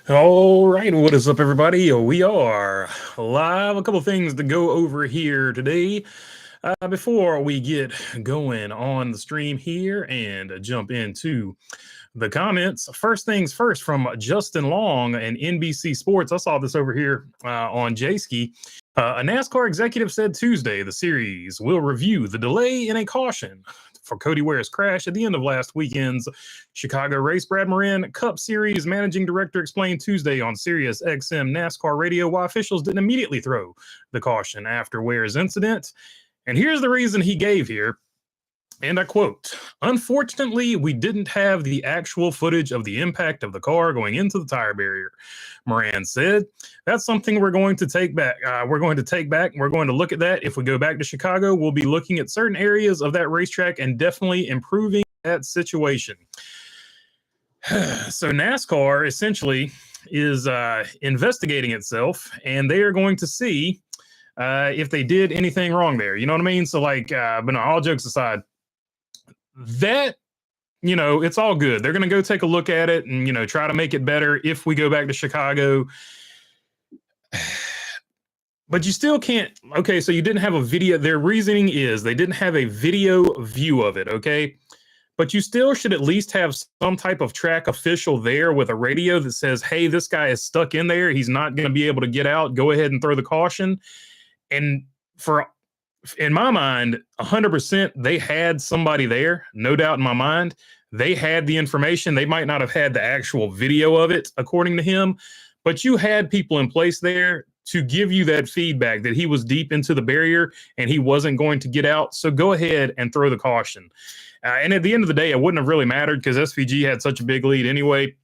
All right, what is up, everybody? We are live. A couple things to go over here today. Before we get going on the stream here and jump into the comments, first things first from Justin Long and NBC Sports. I saw this over here on J-Ski. A NASCAR executive said Tuesday the series will review the delay in a caution for Cody Ware's crash at the end of last weekend's Chicago race. Brad Moran, Cup Series managing director, explained Tuesday on Sirius XM NASCAR radio why officials didn't immediately throw the caution after Ware's incident. And here's the reason he gave here. And I quote, "Unfortunately, we didn't have the actual footage of the impact of the car going into the tire barrier," Moran said. "That's something we're going to take back. We're going to look at that. If we go back to Chicago, we'll be looking at certain areas of that racetrack and definitely improving that situation." So NASCAR essentially is investigating itself, and they are going to see if they did anything wrong there. You know what I mean? So but no, all jokes aside, that it's all good. They're going to go take a look at it and try to make it better if we go back to Chicago. But you still can't. Okay, so you didn't have a video. Their reasoning is they didn't have a video view of it. Okay, but you still should at least have some type of track official there with a radio that says, "Hey, this guy is stuck in there. He's not going to be able to get out. Go ahead and throw the caution." And in my mind, 100%, they had somebody there, no doubt in my mind. They had the information. They might not have had the actual video of it, according to him, but you had people in place there to give you that feedback that he was deep into the barrier and he wasn't going to get out. So go ahead and throw the caution. And at the end of the day, it wouldn't have really mattered because SVG had such a big lead anyway.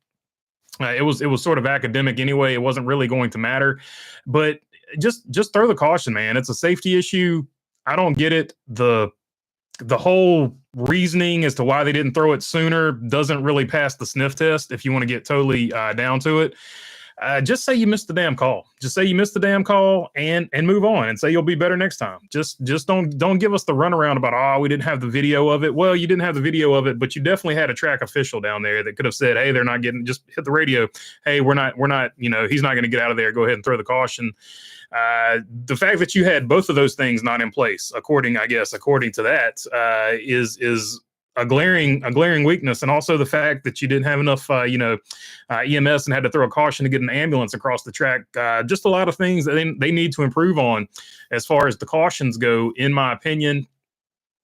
It was sort of academic anyway. It wasn't really going to matter, but just throw the caution, man. It's a safety issue. I don't get it. The whole reasoning as to why they didn't throw it sooner doesn't really pass the sniff test if you want to get totally down to it. Just say you missed the damn call. Just say you missed the damn call and move on and say you'll be better next time. Just don't give us the runaround about, we didn't have the video of it. Well, you didn't have the video of it, but you definitely had a track official down there that could have said, "Hey, they're not getting," just hit the radio. "Hey, we're not, he's not going to get out of there. Go ahead and throw the caution." The fact that you had both of those things not in place, according to that, is a glaring weakness, and also the fact that you didn't have enough, EMS and had to throw a caution to get an ambulance across the track. Just a lot of things that they need to improve on as far as the cautions go, in my opinion.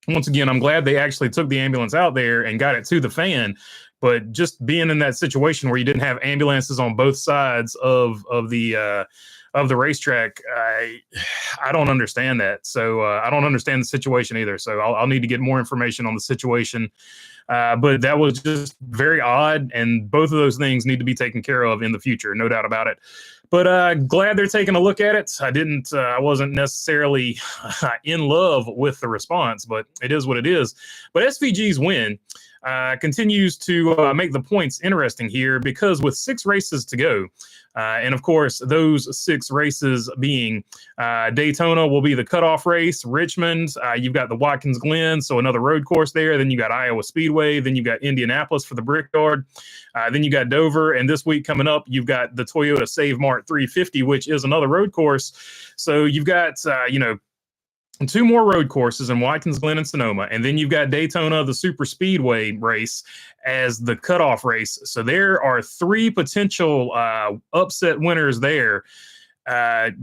Once again, I'm glad they actually took the ambulance out there and got it to the fan. But just being in that situation where you didn't have ambulances on both sides of the racetrack, I don't understand that. So I don't understand the situation either. So I'll need to get more information on the situation. But that was just very odd, and both of those things need to be taken care of in the future, no doubt about it. But glad they're taking a look at it. I wasn't necessarily in love with the response, but it is what it is. But SVG's win continues to make the points interesting here, because with 6 races to go, and of course, those 6 races being Daytona will be the cutoff race. Richmond, you've got the Watkins Glen, so another road course there. Then you got Iowa Speedway. Then you got Indianapolis for the Brickyard. Then you got Dover. And this week coming up, you've got the Toyota Save Mart 350, which is another road course. So you've got, 2 more road courses in Watkins Glen and Sonoma. And then you've got Daytona, the super speedway race, as the cutoff race. So there are 3 potential upset winners there, that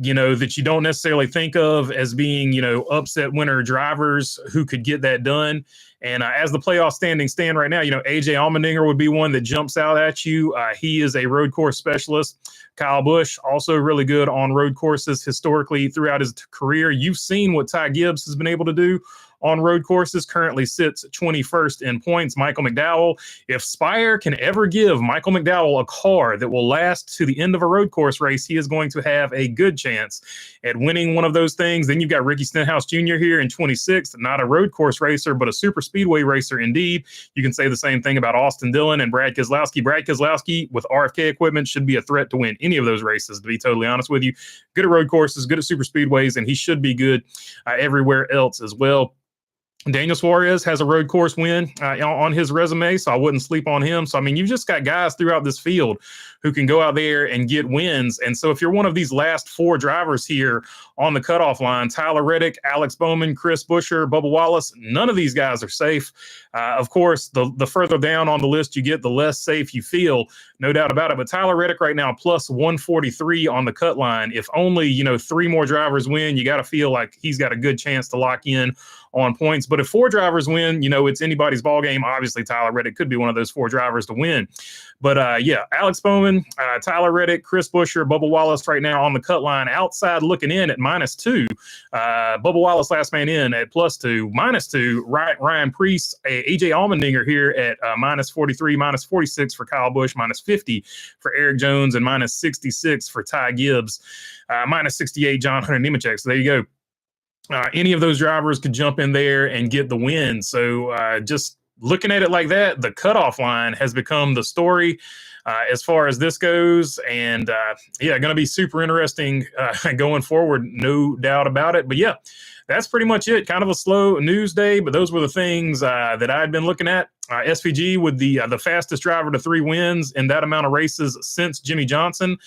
you don't necessarily think of as being, upset winner drivers who could get that done. And as the playoff standings stand right now, AJ Allmendinger would be one that jumps out at you. He is a road course specialist. Kyle Busch, also really good on road courses historically throughout his career. You've seen what Ty Gibbs has been able to do on road courses, currently sits 21st in points. Michael McDowell, if Spire can ever give Michael McDowell a car that will last to the end of a road course race, he is going to have a good chance at winning one of those things. Then you've got Ricky Stenhouse Jr. here in 26th, not a road course racer, but a super speedway racer indeed. You can say the same thing about Austin Dillon and Brad Keselowski. Brad Keselowski with RFK equipment should be a threat to win any of those races, to be totally honest with you. Good at road courses, good at super speedways, and he should be good everywhere else as well. Daniel Suarez has a road course win on his resume, so I wouldn't sleep on him. So, I mean, you've just got guys throughout this field who can go out there and get wins. And so if you're one of these last four drivers here on the cutoff line, Tyler Reddick, Alex Bowman, Chris Buescher, Bubba Wallace, none of these guys are safe. Of course, the further down on the list you get, the less safe you feel, no doubt about it. But Tyler Reddick right now, plus 143 on the cut line. If only, three more drivers win, you got to feel like he's got a good chance to lock in on points. But if four drivers win, it's anybody's ball game. Obviously, Tyler Reddick could be one of those four drivers to win. But Alex Bowman, Tyler Reddick, Chris Buescher, Bubba Wallace right now on the cut line, outside looking in at -2. Bubba Wallace last man in at +2, -2. Ryan Preece, AJ Allmendinger here at -43, -46 for Kyle Busch, -50 for Eric Jones, and -66 for Ty Gibbs, -68 John Hunter Nemechek. So there you go. Any of those drivers could jump in there and get the win. So just looking at it like that, the cutoff line has become the story as far as this goes. And going to be super interesting going forward, no doubt about it. But yeah, that's pretty much it. Kind of a slow news day, but those were the things that I'd been looking at. SVG with the fastest driver to 3 wins in that amount of races since Jimmy Johnson.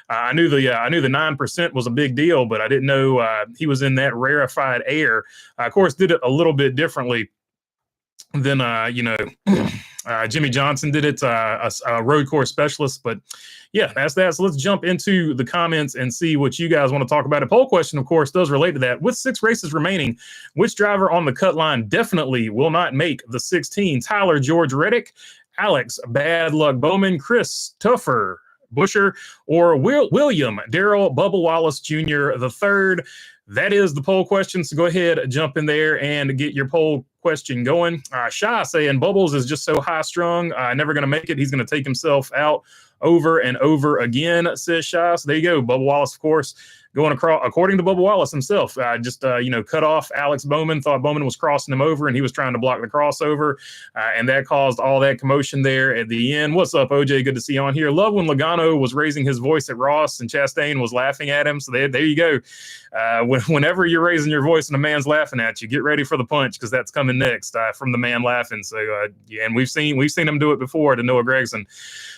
I knew the 9% was a big deal, but I didn't know he was in that rarefied air. Of course, did it a little bit differently than Jimmy Johnson did it, a road course specialist. But yeah, that's that. So let's jump into the comments and see what you guys want to talk about. A poll question, of course, does relate to that. With 6 races remaining, which driver on the cut line definitely will not make the 16? Tyler George Reddick, Alex Bad Luck Bowman, Chris Tuffer Buescher, or William Darrell Bubba Wallace Jr. the third? That is the poll question. So go ahead, jump in there and get your poll question going. Shy saying Bubbles is just so high strung, never going to make it. He's going to take himself out over and over again, says Shy. So there you go. Bubba Wallace, of course, going across, according to Bubba Wallace himself, cut off Alex Bowman, thought Bowman was crossing him over and he was trying to block the crossover. And that caused all that commotion there at the end. What's up, OJ? Good to see you on here. Love when Logano was raising his voice at Ross and Chastain was laughing at him. So there you go. Whenever you're raising your voice and a man's laughing at you, get ready for the punch because that's coming next from the man laughing. So and we've seen him do it before to Noah Gragson.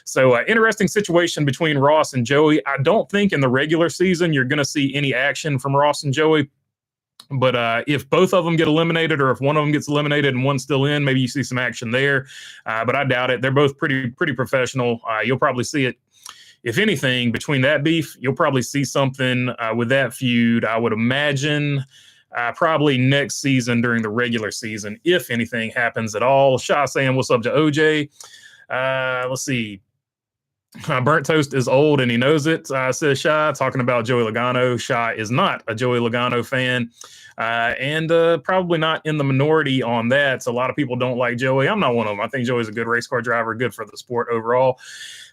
So interesting situation between Ross and Joey. I don't think in the regular season you're going to see any action from Ross and Joey. But if both of them get eliminated, or if one of them gets eliminated and one's still in, maybe you see some action there. But I doubt it. They're both pretty professional. You'll probably see it. If anything, between that beef, you'll probably see something with that feud. I would imagine probably next season during the regular season, if anything happens at all. Shy saying, what's up to OJ? Let's see. Burnt Toast is old and he knows it, says Shy, talking about Joey Logano. Shy is not a Joey Logano fan, and probably not in the minority on that. So a lot of people don't like Joey. I'm not one of them. I think Joey's a good race car driver, good for the sport overall.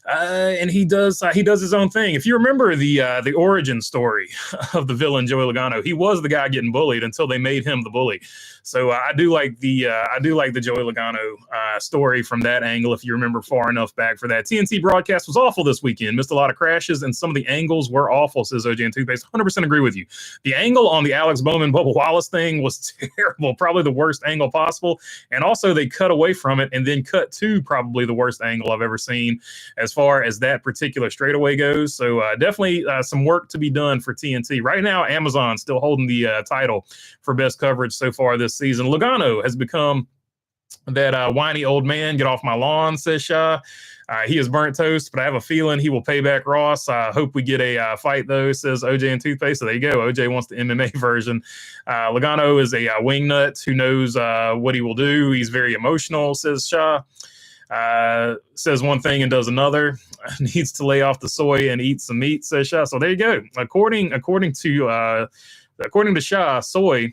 And he does his own thing. If you remember the origin story of the villain Joey Logano, he was the guy getting bullied until they made him the bully. So I do like the Joey Logano story from that angle. If you remember far enough back for that. TNT broadcast was awful this weekend. Missed a lot of crashes and some of the angles were awful, says OJ and Toothpaste. 100% agree with you. The angle on the Alex Bowman Bubba Wallace thing was terrible, probably the worst angle possible. And also they cut away from it and then cut to probably the worst angle I've ever seen as far as that particular straightaway goes. So definitely some work to be done for TNT. Right now, Amazon still holding the title for best coverage so far this season. Logano has become that whiny old man. Get off my lawn, says Shy. He is burnt toast, but I have a feeling he will pay back Ross. I hope we get a fight, though, says OJ and Toothpaste. So there you go. OJ wants the MMA version. Logano is a wingnut who knows what he will do. He's very emotional, says Shy. Says one thing and does another. Needs to lay off the soy and eat some meat, says Shy. So there you go. According to Shy, soy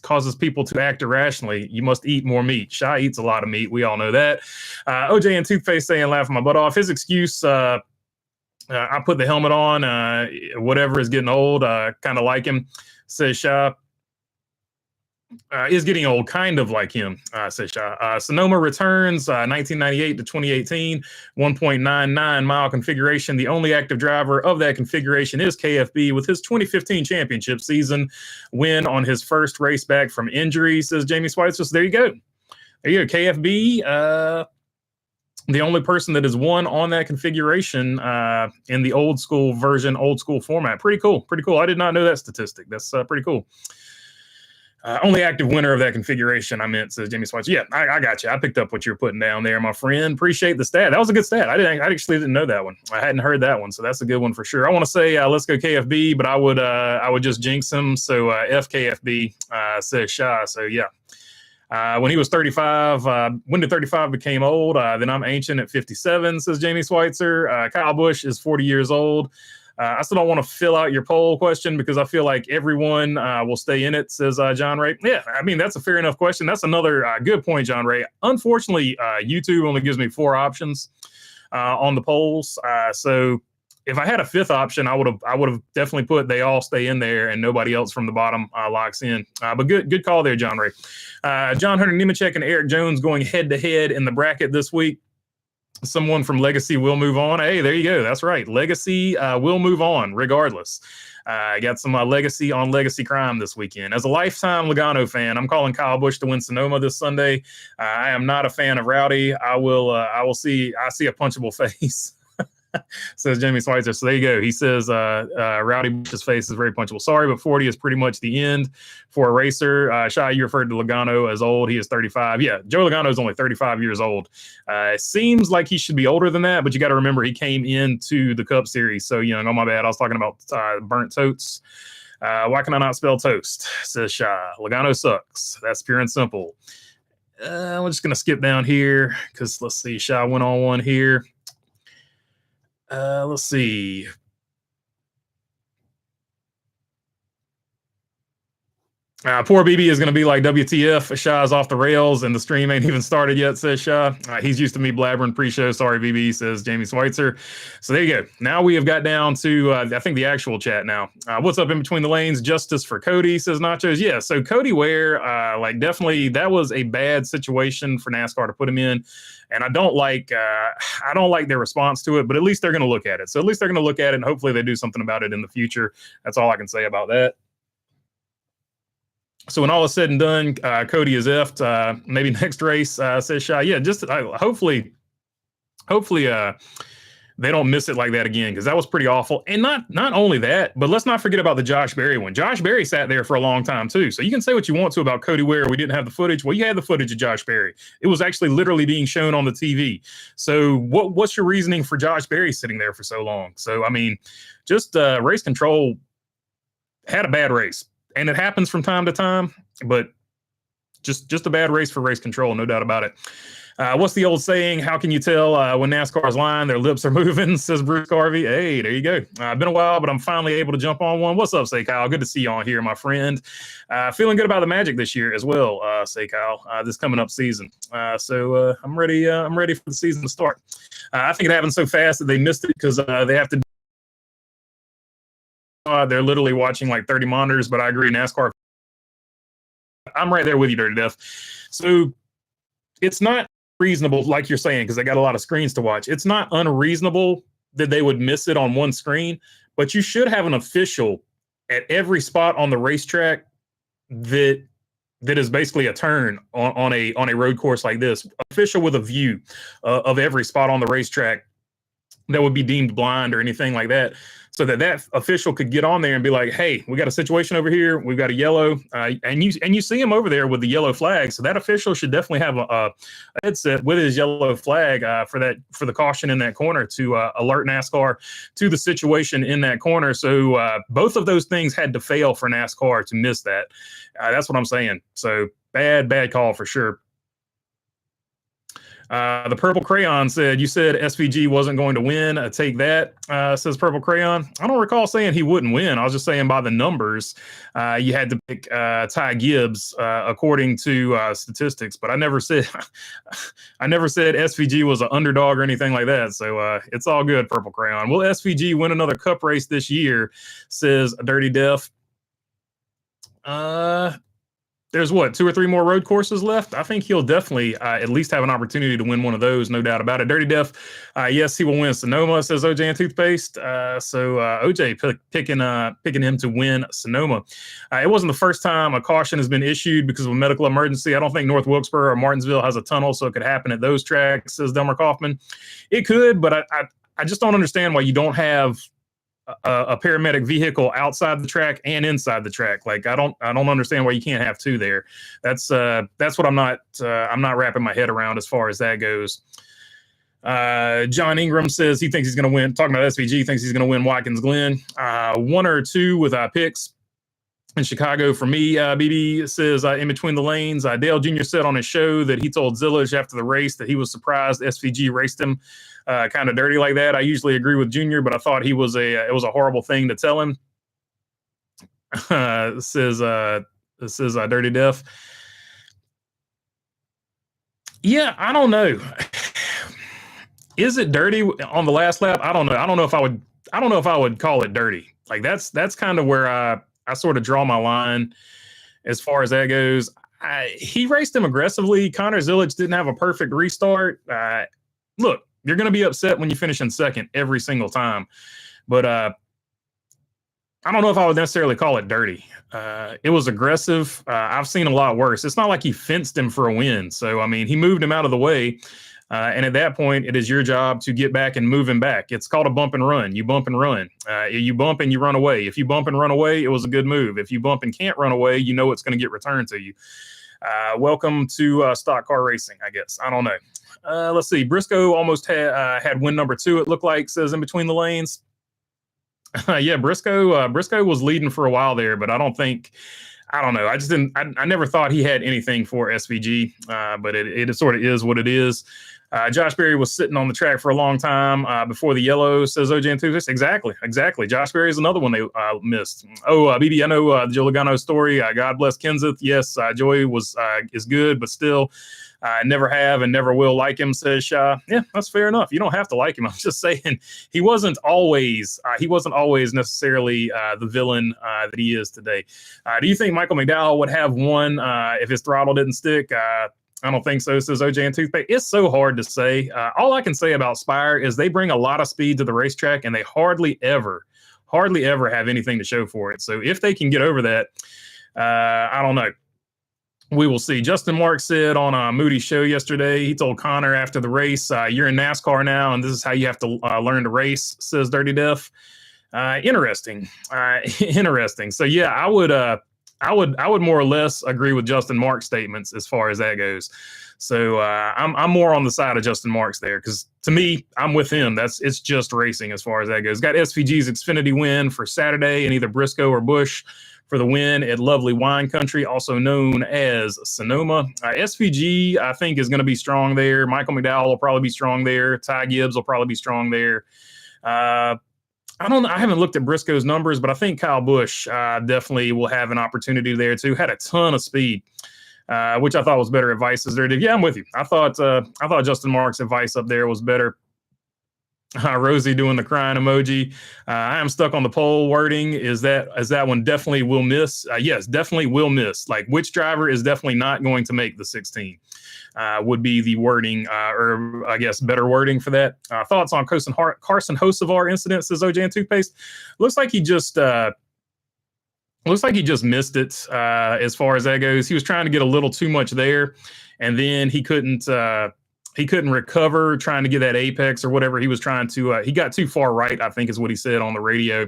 causes people to act irrationally. You must eat more meat. Shy eats a lot of meat. We all know that. OJ and Toothpaste saying, laughing my butt off. His excuse, I put the helmet on. Whatever is getting old. Kind of like him, says Shy. is getting old, kind of like him, says Shah. Sonoma returns 1998 to 2018, 1.99 mile configuration. The only active driver of that configuration is KFB with his 2015 championship season win on his first race back from injury, says Jamie Schweitzer. So there you go. There you go. KFB, the only person that has won on that configuration in the old school version, old school format. Pretty cool. Pretty cool. I did not know that statistic. That's pretty cool. Only active winner of that configuration, I meant, says Jamie Swatch. Yeah, I got you. I picked up what you're putting down there, my friend. Appreciate the stat. That was a good stat. I actually didn't know that one. I hadn't heard that one, so that's a good one for sure. I want to say let's go KFB, but I would just jinx him. So FKFB says Shah. So yeah. When he was 35, when did 35 became old? Then I'm ancient at 57, says Jamie Schweitzer. Kyle Busch is 40 years old. I still don't want to fill out your poll question because I feel like everyone will stay in it, says John Ray. Yeah, I mean, that's a fair enough question. That's another good point, John Ray. Unfortunately, YouTube only gives me 4 options on the polls. So if I had a 5th option, I would have definitely put they all stay in there and nobody else from the bottom locks in. But good call there, John Ray. John Hunter Nemechek and Eric Jones going head to head in the bracket this week. Someone from Legacy will move on. Hey, there you go. That's right. Legacy will move on regardless. I got some Legacy on Legacy crime this weekend. As a lifetime Logano fan, I'm calling Kyle Busch to win Sonoma this Sunday. I am not a fan of Rowdy. I see a punchable face. Says Jamie Schweitzer. So there you go. He says Rowdy Busch's face is very punchable. Sorry, but 40 is pretty much the end for a racer. Shai, you referred to Logano as old. He is 35. Yeah, Joe Logano is only 35 years old. It seems like he should be older than that, but you got to remember he came into the Cup Series so young. Oh, my bad. I was talking about burnt totes. Why can I not spell toast? Says Shai. Logano sucks. That's pure and simple. We're just going to skip down here because let's see. Shai went on one here. Let's see. Poor BB is going to be like, WTF, Shah's off the rails and the stream ain't even started yet, says Shah. He's used to me blabbering pre-show. Sorry, BB, says Jamie Schweitzer. So there you go. Now we have got down to, I think, the actual chat now. What's up in between the lanes? Justice for Cody, says Nachos. Yeah, so Cody Ware, definitely that was a bad situation for NASCAR to put him in. And I don't like their response to it, but at least they're going to look at it. So at least they're going to look at it, and hopefully they do something about it in the future. That's all I can say about that. So when all is said and done, Cody is effed. Maybe next race, says Shai. Yeah, just hopefully they don't miss it like that again, because that was pretty awful. And not only that, but let's not forget about the Josh Berry one. Josh Berry sat there for a long time too. So you can say what you want to about Cody Ware. We didn't have the footage. Well, you had the footage of Josh Berry. It was actually literally being shown on the TV. So what's your reasoning for Josh Berry sitting there for so long? So I mean, just race control had a bad race. And it happens from time to time, but just a bad race for race control, no doubt about it. What's the old saying? How can you tell when NASCAR's lying? Their lips are moving, says Bruce Garvey. Hey, there you go. Been a while, but I'm finally able to jump on one. What's up, Say Kyle? Good to see you on here, my friend. Feeling good about the Magic this year as well, Say Kyle, this coming up season. So I'm ready. I'm ready for the season to start. I think it happened so fast that they missed it because they have to. They're literally watching like 30 monitors, but I agree, NASCAR. I'm right there with you, Dirty Death. So it's not reasonable, like you're saying, because they got a lot of screens to watch. It's not unreasonable that they would miss it on one screen, but you should have an official at every spot on the racetrack that is basically a turn on a road course like this. Official with a view of every spot on the racetrack that would be deemed blind or anything like that, so that official could get on there and be like, hey, we got a situation over here. We've got a yellow, and you see him over there with the yellow flag. So that official should definitely have a headset with his yellow flag for the caution in that corner to alert NASCAR to the situation in that corner. So both of those things had to fail for NASCAR to miss that. That's what I'm saying. So bad call for sure. The Purple Crayon said, you said SVG wasn't going to win. Take that, says Purple Crayon. I don't recall saying he wouldn't win. I was just saying by the numbers, you had to pick Ty Gibbs according to statistics, but I never said SVG was an underdog or anything like that. So it's all good, Purple Crayon. Will SVG win another Cup race this year, says Dirty Death. there's what, 2 or 3 more road courses left. I think he'll definitely at least have an opportunity to win one of those, no doubt about it. Dirty Def, yes, he will win Sonoma, says OJ and Toothpaste. So OJ picking him to win Sonoma. It wasn't the first time a caution has been issued because of a medical emergency. I don't think North Wilkesboro or Martinsville has a tunnel, so it could happen at those tracks, says Delmer Kaufman. It could, but I just don't understand why you don't have a paramedic vehicle outside the track and inside the track. Like I don't understand why you can't have 2 there. That's what I'm not wrapping my head around as far as that goes. John Ingram says he thinks he's going to win. Talking about SVG, thinks he's going to win Watkins Glen. 1 or 2 with picks in Chicago for me. BB says in between the lanes. Dale Jr. said on his show that he told Zillage after the race that he was surprised SVG raced him kind of dirty like that. I usually agree with Jr., but I thought it was a horrible thing to tell him. Says Dirty Def. Yeah, I don't know. Is it dirty on the last lap? I don't know. I don't know if I would call it dirty. Like that's kind of where I sort of draw my line as far as that goes. He raced him aggressively. Connor Zillage didn't have a perfect restart. Look, you're going to be upset when you finish in second every single time. But I don't know if I would necessarily call it dirty. It was aggressive. I've seen a lot worse. It's not like he fenced him for a win. So, I mean, he moved him out of the way. And at that point, it is your job to get back and move him back. It's called a bump and run. You bump and run. You bump and you run away. If you bump and run away, it was a good move. If you bump and can't run away, you know it's going to get returned to you. Welcome to stock car racing, I guess. I don't know. Let's see. Briscoe almost had win number 2, it looked like, says in between the lanes. Yeah, Briscoe was leading for a while there, but I don't know. I just didn't. I never thought he had anything for SVG, but it sort of is what it is. Josh Berry was sitting on the track for a long time before the yellow, says OJ Enthusiast. Exactly. Josh Berry is another one they missed. BB, I know the Joe Logano story. God bless Kenseth. Yes, Joey is good, but still never have and never will like him, says Shah. Yeah, that's fair enough. You don't have to like him. I'm just saying he wasn't always necessarily the villain that he is today. Do you think Michael McDowell would have won if his throttle didn't stick? I don't think so, says OJ and Toothpaste. It's so hard to say. All I can say about Spire is they bring a lot of speed to the racetrack, and they hardly ever have anything to show for it. So if they can get over that, I don't know. We will see. Justin Mark said on Moody's show yesterday, he told Connor after the race, you're in NASCAR now, and this is how you have to learn to race, says Dirty Def. Interesting. Interesting. So, yeah, I would more or less agree with Justin Mark's statements as far as that goes. So I'm more on the side of Justin Marks there because to me, I'm with him. It's just racing as far as that goes. Got SVG's Xfinity win for Saturday and either Briscoe or Busch for the win at lovely wine country, also known as Sonoma. SVG, I think, is going to be strong there. Michael McDowell will probably be strong there. Ty Gibbs will probably be strong there. I don't know. I haven't looked at Briscoe's numbers, but I think Kyle Busch definitely will have an opportunity there too. Had a ton of speed, which I thought was better advice. Yeah, I'm with you. I thought Justin Marks' advice up there was better. Rosie doing the crying emoji. I am stuck on the poll wording. Is that one definitely will miss? Yes, definitely will miss. Like which driver is definitely not going to make the 16 would be the wording, or I guess better wording for that. Thoughts on Carson Hocevar incident, says OJ and Toothpaste. Looks like he just missed it as far as that goes. He was trying to get a little too much there, and then he couldn't recover trying to get that apex or whatever he was trying to. He got too far right, I think is what he said on the radio.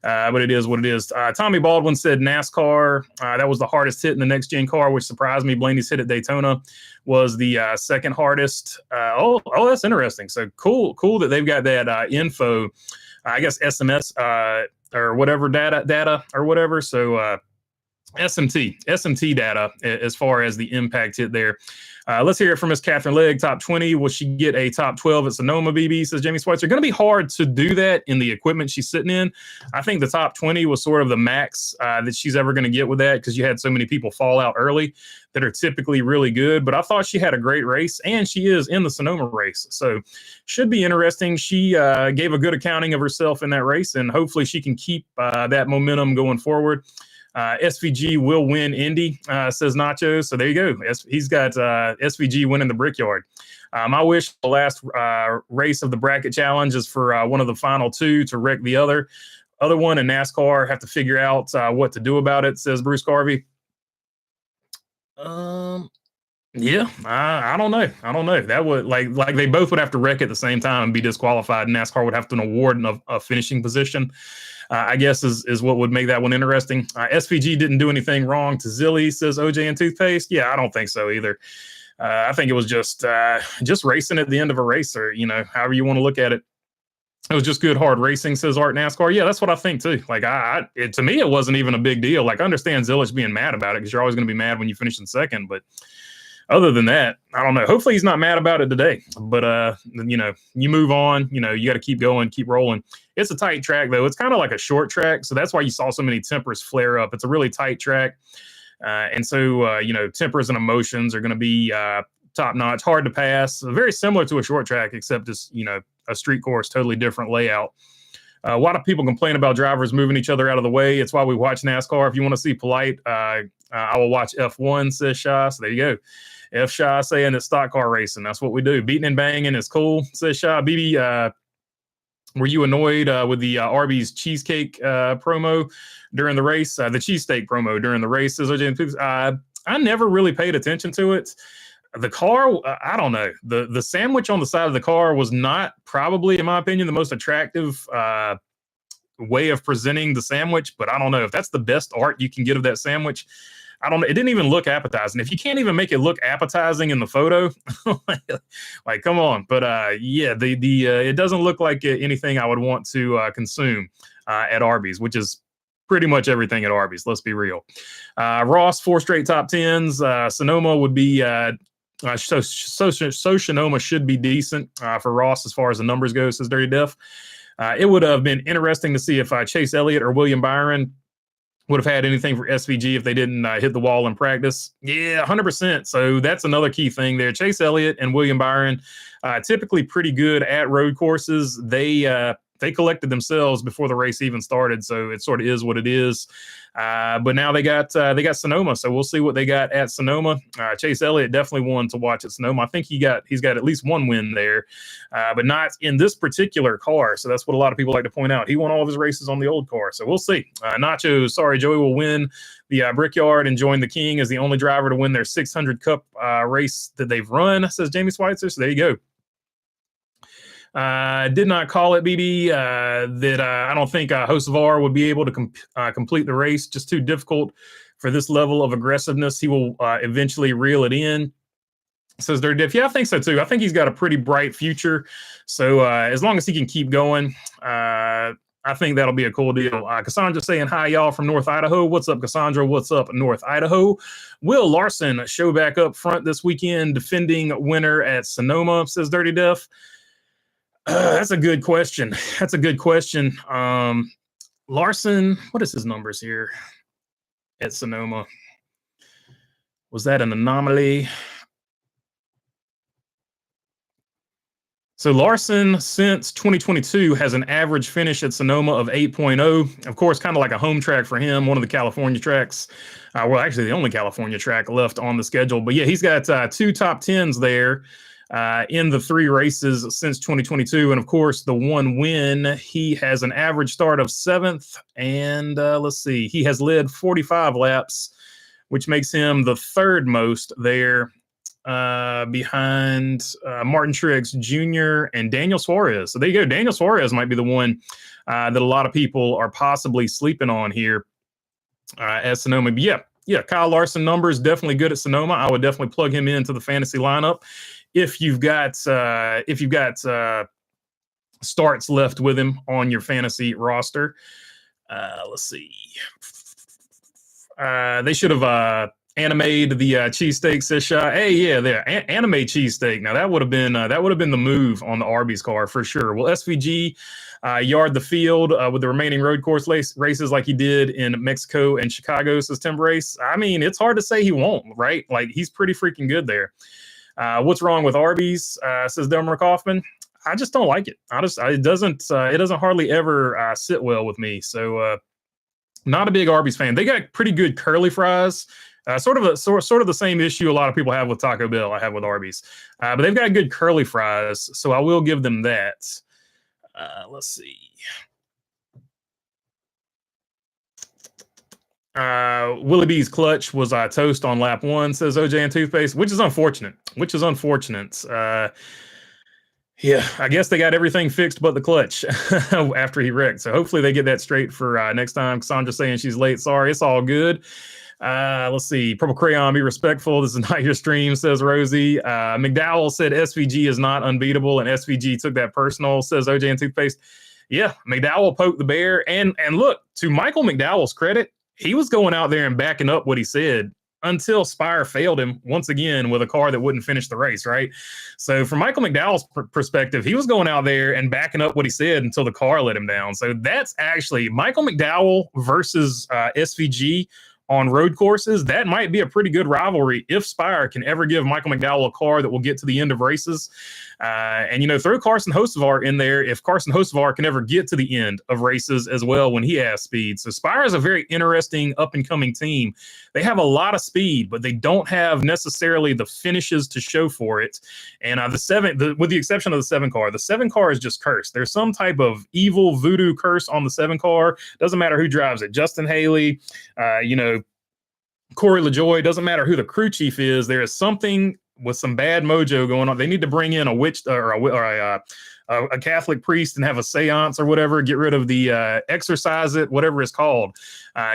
But it is what it is. Tommy Baldwin said NASCAR, that was the hardest hit in the next gen car, which surprised me. Blaney's hit at Daytona was the second hardest. Oh, that's interesting. So cool that they've got that info, I guess SMS or whatever data or whatever. So SMT data as far as the impact hit there. Let's hear it from Miss Catherine Legg. Top 20. Will she get a top 12 at Sonoma, BB, says Jamie Schweitzer. Going to be hard to do that in the equipment she's sitting in. I think the top 20 was sort of the max that she's ever going to get with that because you had so many people fall out early that are typically really good. But I thought she had a great race, and she is in the Sonoma race. So should be interesting. She gave a good accounting of herself in that race, and hopefully she can keep that momentum going forward. SVG will win Indy, says Nacho. So there you go. He's got SVG winning the Brickyard. I wish the last race of the bracket challenge is for one of the final two to wreck the other one, and NASCAR have to figure out what to do about it, says Bruce Garvey. Yeah, I don't know. I don't know. That would like they both would have to wreck at the same time and be disqualified. And NASCAR would have to award a finishing position. I guess is what would make that one interesting. SVG didn't do anything wrong to Zilly, says OJ and Toothpaste. Yeah, I don't think so either. I think it was just racing at the end of a race, or however you want to look at it. It was just good hard racing, says Art NASCAR. Yeah, that's what I think too. Like to me, it wasn't even a big deal. Like I understand Zillich being mad about it because you're always going to be mad when you finish in second, but other than that, I don't know. Hopefully he's not mad about it today. But you move on. You got to keep going, keep rolling. It's a tight track though. It's kind of like a short track, so that's why you saw so many tempers flare up. It's a really tight track, and so tempers and emotions are going to be top notch, hard to pass. Very similar to a short track, except it's a street course, totally different layout. A lot of people complain about drivers moving each other out of the way. It's why we watch NASCAR. If you want to see polite, I will watch F1, says Shy. So there you go. F Shy saying it's stock car racing. That's what we do. Beating and banging is cool, says Shy. BB, were you annoyed with the Arby's cheesecake promo during the race? The cheesesteak promo during the race, says OJ. I never really paid attention to it. The car, I don't know. The sandwich on the side of the car was not probably, in my opinion, the most attractive way of presenting the sandwich. But I don't know if that's the best art you can get of that sandwich. I don't know. It didn't even look appetizing. If you can't even make it look appetizing in the photo, like come on. But yeah, it doesn't look like anything I would want to consume at Arby's, which is pretty much everything at Arby's. Let's be real. Ross, 4 straight top 10s. Sonoma would be so Sonoma should be decent for Ross as far as the numbers go, says Dirty Def. It would have been interesting to see if Chase Elliott or William Byron would have had anything for SVG if they didn't hit the wall in practice. Yeah, 100%. So that's another key thing there. Chase Elliott and William Byron, typically pretty good at road courses. They collected themselves before the race even started, so it sort of is what it is. But now they got Sonoma, so we'll see what they got at Sonoma. Chase Elliott definitely one to watch at Sonoma. I think he's got at least one win there, but not in this particular car. So that's what a lot of people like to point out. He won all of his races on the old car, so we'll see. Nacho, sorry, Joey will win the Brickyard and join the King as the only driver to win their 600 Cup race that they've run, says Jamie Schweitzer. So there you go. Did not call it, BB, that I don't think Hocevar would be able to complete the race. Just too difficult for this level of aggressiveness. He will eventually reel it in, says Dirty Diff. Yeah, I think so too. I think he's got a pretty bright future. So as long as he can keep going, I think that'll be a cool deal. Cassandra saying hi, y'all, from North Idaho. What's up, Cassandra? What's up, North Idaho? Will Larson show back up front this weekend, defending winner at Sonoma, says Dirty Diff. That's a good question. Larson, what is his numbers here at Sonoma? Was that an anomaly? So Larson, since 2022, has an average finish at Sonoma of 8.0. Of course, kind of like a home track for him, one of the California tracks. Well, actually, the only California track left on the schedule. But yeah, he's got 2 top 10s there. In the 3 races since 2022. And of course, the 1 win, he has an average start of 7th. And let's see, he has led 45 laps, which makes him the 3rd most there behind Martin Truex Jr. and Daniel Suarez. So there you go. Daniel Suarez might be the one that a lot of people are possibly sleeping on here at Sonoma. But yeah, Kyle Larson numbers definitely good at Sonoma. I would definitely plug him into the fantasy lineup. If you've got starts left with him on your fantasy roster, let's see. They should have animated the cheesesteak, says Shy. Hey, yeah, there, animate cheesesteak. Now that would have been the move on the Arby's car for sure. Will SVG yard the field with the remaining road course races like he did in Mexico and Chicago, says Tim Brace? I mean, it's hard to say he won't, right? Like he's pretty freaking good there. What's wrong with Arby's, says Delmer Kaufman? I just don't like it. It doesn't hardly ever sit well with me. So Not a big Arby's fan. They got pretty good curly fries. Sort of the same issue a lot of people have with Taco Bell. I have with Arby's, but they've got good curly fries, so I will give them that. Let's see. Willie B's clutch was toast on lap one, says OJ and Toothpaste, which is unfortunate. Yeah, I guess they got everything fixed but the clutch after he wrecked. So hopefully they get that straight for next time. Cassandra's saying she's late. Sorry, it's all good. Let's see. Purple Crayon, be respectful. This is not your stream, says Rosie. McDowell said SVG is not unbeatable, and SVG took that personal, says OJ and Toothpaste. Yeah, McDowell poked the bear. And look, to Michael McDowell's credit, he was going out there and backing up what he said until Spire failed him once again with a car that wouldn't finish the race, right? So from Michael McDowell's perspective, he was going out there and backing up what he said until the car let him down. So that's actually Michael McDowell versus SVG on road courses. That might be a pretty good rivalry if Spire can ever give Michael McDowell a car that will get to the end of races. And, throw Carson Hocevar in there if Carson Hocevar can ever get to the end of races as well when he has speed. So Spire is a very interesting up-and-coming team. They have a lot of speed, but they don't have necessarily the finishes to show for it. And with the exception of the 7 car, the 7 car is just cursed. There's some type of evil voodoo curse on the 7 car. Doesn't matter who drives it. Justin Haley, Corey LaJoy, doesn't matter who the crew chief is. There is something with some bad mojo going on. They need to bring in a witch or a Catholic priest and have a seance or whatever. Get rid of the exorcise it, whatever it's called.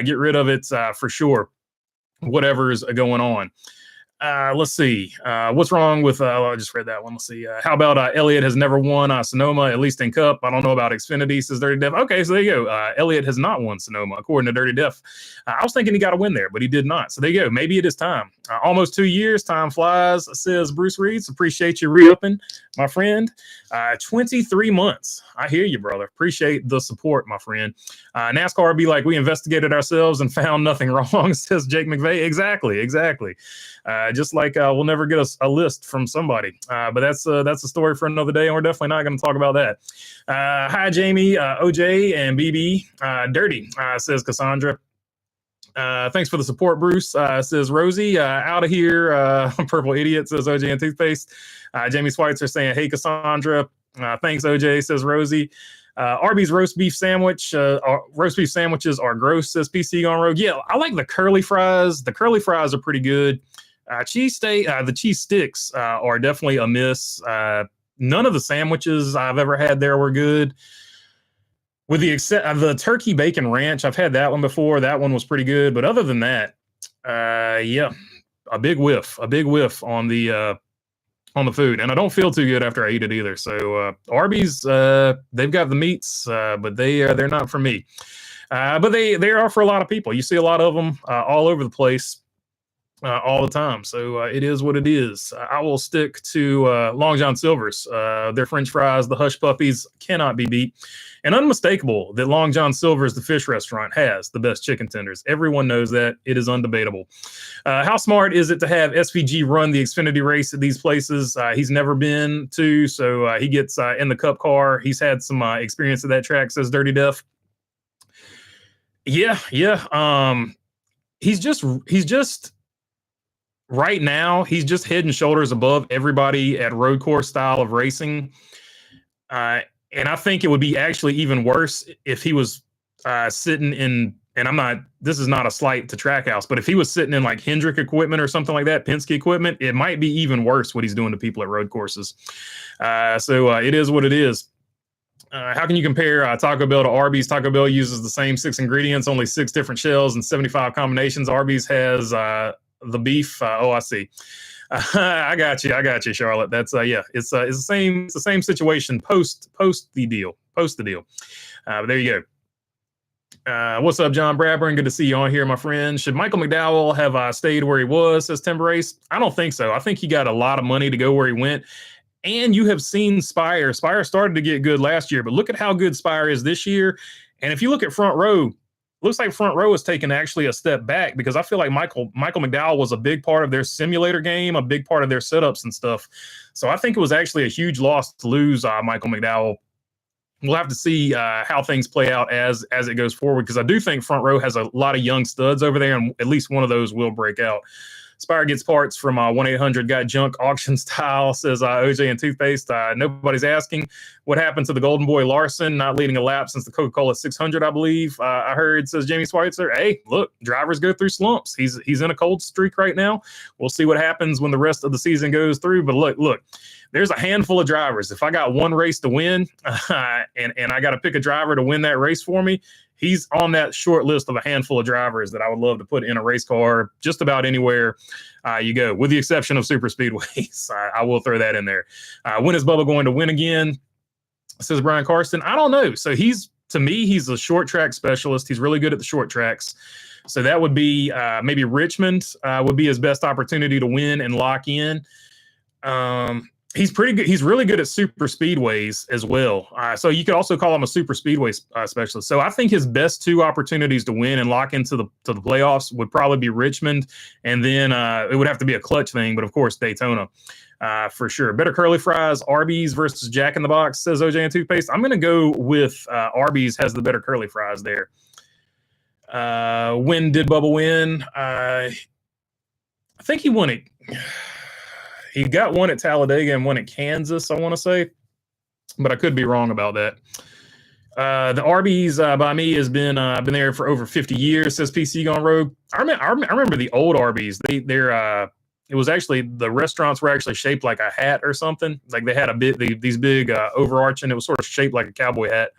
Get rid of it for sure. Whatever is going on. Let's see. What's wrong with, I just read that one. Let's see. How about Elliott has never won Sonoma, at least in Cup. I don't know about Xfinity, says Dirty Def. Okay, so there you go. Elliott has not won Sonoma, according to Dirty Def. I was thinking he got a win there, but he did not. So there you go. Maybe it is time. Almost 2 years. Time flies, says Bruce Reeds. Appreciate you re-upping, my friend. 23 months. I hear you, brother. Appreciate the support, my friend. NASCAR be like, we investigated ourselves and found nothing wrong, says Jake McVeigh. Exactly. Just like we'll never get a list from somebody. But that's a story for another day, and we're definitely not going to talk about that. Hi, Jamie, OJ, and BB. Dirty, says Cassandra. Thanks for the support, Bruce, says Rosie. Out of here, Purple Idiot, says OJ and Toothpaste. Jamie Schweitzer saying, hey, Cassandra. Thanks, OJ, says Rosie. Arby's roast beef sandwiches are gross, says PC on road. Yeah, I like the curly fries. The curly fries are pretty good. The cheese sticks are definitely a miss. None of the sandwiches I've ever had there were good. With the except of the turkey bacon ranch, I've had that one before. That one was pretty good. But other than that, yeah, a big whiff on the food, and I don't feel too good after I eat it either. So Arby's, they've got the meats, but they're not for me. But they are for a lot of people. You see a lot of them all over the place. All the time. So it is what it is. I will stick to Long John Silver's. Their French fries, the Hush Puppies, cannot be beat. And unmistakable that Long John Silver's, the fish restaurant, has the best chicken tenders. Everyone knows that. It is undebatable. How smart is it to have SVG run the Xfinity race at these places? He's never been to, so he gets in the Cup car. He's had some experience at that track, says Dirty Def. Yeah. He's just right now, he's just head and shoulders above everybody at road course style of racing. And I think it would be actually even worse if he was sitting in, and this is not a slight to Trackhouse, but if he was sitting in like Hendrick equipment or something like that, Penske equipment, it might be even worse what he's doing to people at road courses. So it is what it is. How can you compare Taco Bell to Arby's? Taco Bell uses the same 6 ingredients, only 6 different shells and 75 combinations. Arby's has the beef. I see. I got you, Charlotte. That's it's the same situation post the deal. But there you go. What's up, John Bradburn? Good to see you on here, my friend. Should Michael McDowell have stayed where he was, says Timber Race? I don't think so. I think he got a lot of money to go where he went. And you have seen Spire. Spire started to get good last year, but look at how good Spire is this year. And if you look at Front Row, looks like Front Row has taken actually a step back, because I feel like Michael McDowell was a big part of their simulator game, a big part of their setups and stuff. So I think it was actually a huge loss to lose Michael McDowell we'll have to see how things play out as it goes forward, because I do think Front Row has a lot of young studs over there, and at least one of those will break out. Spire gets parts from 1-800 Got Junk Auction Style, says OJ and Toothpaste. Nobody's asking what happened to the Golden Boy Larson not leading a lap since the Coca-Cola 600, I believe. I heard, says Jamie Schweitzer. Hey, look, drivers go through slumps. He's in a cold streak right now. We'll see what happens when the rest of the season goes through. But look, there's a handful of drivers. If I got one race to win and I got to pick a driver to win that race for me, he's on that short list of a handful of drivers that I would love to put in a race car just about anywhere you go, with the exception of super speedways. I will throw that in there. When is Bubba going to win again? Says Brian Carson. I don't know. So to me, he's a short track specialist. He's really good at the short tracks. So that would be maybe Richmond would be his best opportunity to win and lock in. He's pretty good. He's really good at super speedways as well. So you could also call him a super speedway specialist. So I think his best two opportunities to win and lock into the playoffs would probably be Richmond, and then it would have to be a clutch thing. But of course, Daytona for sure. Better curly fries, Arby's versus Jack in the Box, says OJ and Toothpaste. I'm going to go with Arby's has the better curly fries there. When did Bubba win? I think he won it. He got one at Talladega and one at Kansas, I want to say, but I could be wrong about that. The Arby's by me has been there for over 50 years, says PC Gone Rogue. I remember the old Arby's. It was actually, the restaurants were actually shaped like a hat or something. Like they had these big overarching. It was sort of shaped like a cowboy hat.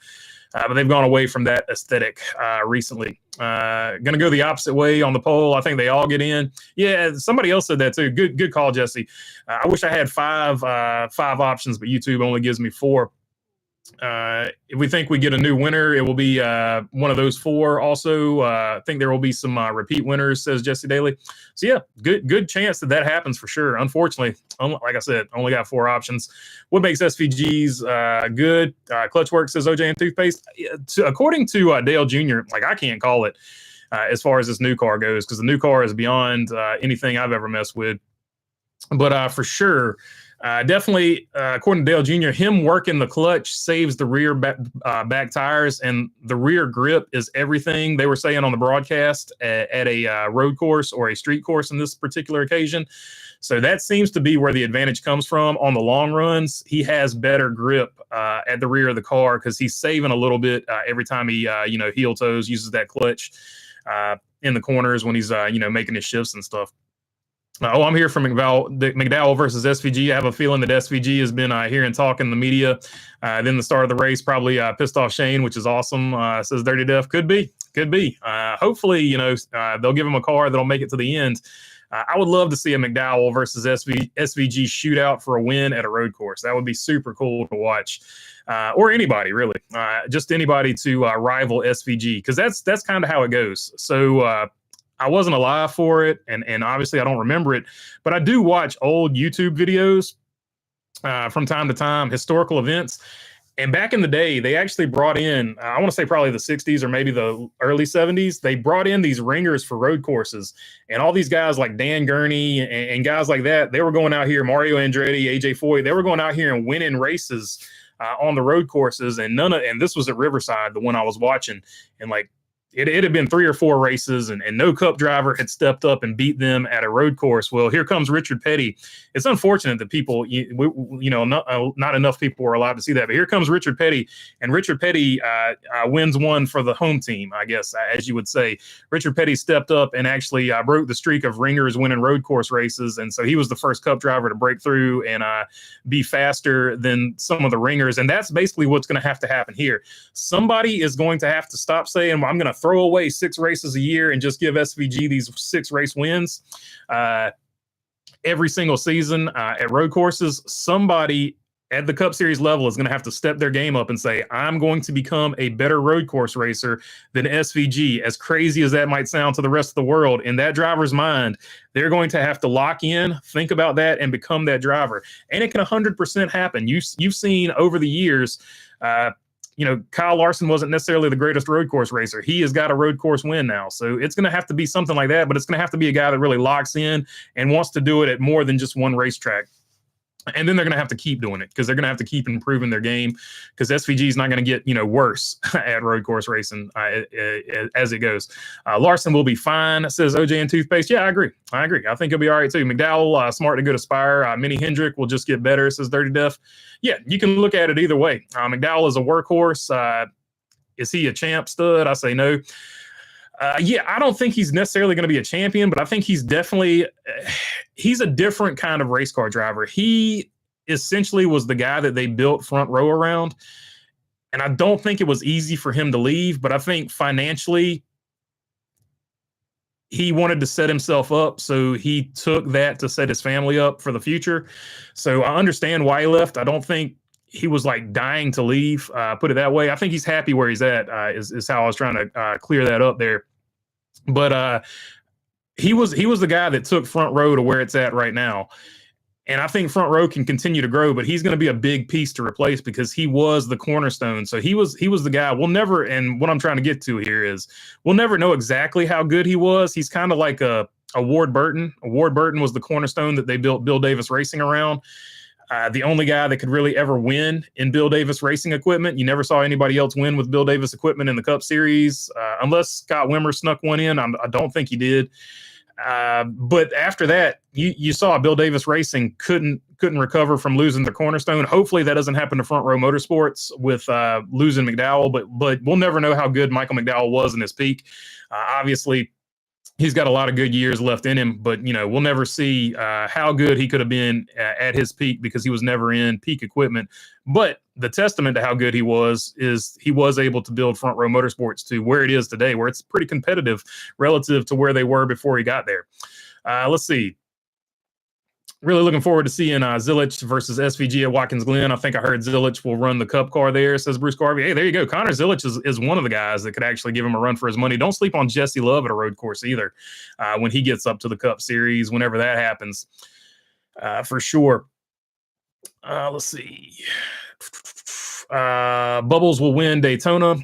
But they've gone away from that aesthetic recently. Going to go the opposite way on the poll. I think they all get in. Yeah, somebody else said that too. Good call, Jesse. I wish I had five options, but YouTube only gives me 4. If we think we get a new winner, it will be one of those 4. Also, I think there will be some repeat winners, says Jesse Daly. So yeah, good chance that happens for sure. Unfortunately, like I said, only got 4 options. What makes SVGs good? Clutchwork, says OJ and Toothpaste. According to Dale Jr., like I can't call it as far as this new car goes, because the new car is beyond anything I've ever messed with. But for sure, definitely, according to Dale Jr., him working the clutch saves the rear back tires, and the rear grip is everything. They were saying on the broadcast at a road course or a street course in this particular occasion. So that seems to be where the advantage comes from. On the long runs, he has better grip at the rear of the car because he's saving a little bit every time he, heel toes, uses that clutch in the corners when he's, making his shifts and stuff. I'm here from McDowell versus SVG. I have a feeling that SVG has been hearing talk in the media. Then the start of the race probably pissed off Shane, which is awesome. Says Dirty Def. Could be. Hopefully, they'll give him a car that'll make it to the end. I would love to see a McDowell versus SVG shootout for a win at a road course. That would be super cool to watch. Or anybody, really. Just anybody to rival SVG, because that's kind of how it goes. So, I wasn't alive for it, and obviously I don't remember it, but I do watch old YouTube videos from time to time, historical events. And back in the day, they actually brought in, I want to say probably the 60s or maybe the early 70s, they brought in these ringers for road courses. And all these guys like Dan Gurney and guys like that, they were going out here, Mario Andretti, AJ Foy, they were going out here and winning races on the road courses. And this was at Riverside, the one I was watching. And like, it had been 3 or 4 races, and no Cup driver had stepped up and beat them at a road course. Well, here comes Richard Petty. It's unfortunate that people, not enough people were allowed to see that. But here comes Richard Petty, and Richard Petty wins one for the home team, I guess, as you would say. Richard Petty stepped up and actually broke the streak of ringers winning road course races, and so he was the first Cup driver to break through and be faster than some of the ringers. And that's basically what's going to have to happen here. Somebody is going to have to stop saying, well, I'm going to throw away 6 races a year and just give SVG these 6 race wins every single season at road courses. Somebody at the Cup Series level is going to have to step their game up and say, I'm going to become a better road course racer than SVG. As crazy as that might sound to the rest of the world, in that driver's mind, they're going to have to lock in, think about that, and become that driver. And it can 100% happen. You've seen over the years, Kyle Larson wasn't necessarily the greatest road course racer. He has got a road course win now. So it's going to have to be something like that, but it's going to have to be a guy that really locks in and wants to do it at more than just one racetrack. And then they're going to have to keep doing it because they're going to have to keep improving their game because SVG is not going to get, worse at road course racing as it goes. Larson will be fine, says OJ and Toothpaste. Yeah, I agree. I think he'll be all right too. McDowell, smart to go to Spire. Mini Hendrick will just get better, says Dirty Death. Yeah, you can look at it either way. McDowell is a workhorse. Is he a champ stud? I say no. Yeah, I don't think he's necessarily going to be a champion, but I think he's definitely he's a different kind of race car driver. He essentially was the guy that they built front row around, and I don't think it was easy for him to leave, but I think financially he wanted to set himself up, so he took that to set his family up for the future. So I understand why he left. I don't think he was like dying to leave, put it that way. I think he's happy where he's at, is how I was trying to clear that up there. But he was the guy that took front row to where it's at right now. And I think front row can continue to grow, but he's going to be a big piece to replace because he was the cornerstone. So he was the guy. We'll never, and what I'm trying to get to here is we'll never know exactly how good he was. He's kind of like a Ward Burton. Ward Burton was the cornerstone that they built Bill Davis Racing around. The only guy that could really ever win in Bill Davis racing equipment. You never saw anybody else win with Bill Davis equipment in the Cup Series, unless Scott Wimmer snuck one in. I don't think he did. But after that, you saw Bill Davis Racing couldn't recover from losing the cornerstone. Hopefully that doesn't happen to Front Row Motorsports with losing McDowell. But we'll never know how good Michael McDowell was in his peak. Obviously, he's got a lot of good years left in him, but we'll never see how good he could have been at his peak because he was never in peak equipment. But the testament to how good he was is he was able to build Front Row Motorsports to where it is today, where it's pretty competitive relative to where they were before he got there. Let's see. Really looking forward to seeing Zilich versus SVG at Watkins Glen. I think I heard Zilich will run the Cup car there, says Bruce Garvey. Hey, there you go. Connor Zilich is one of the guys that could actually give him a run for his money. Don't sleep on Jesse Love at a road course either when he gets up to the Cup Series, whenever that happens, for sure. Let's see. Bubbles will win Daytona.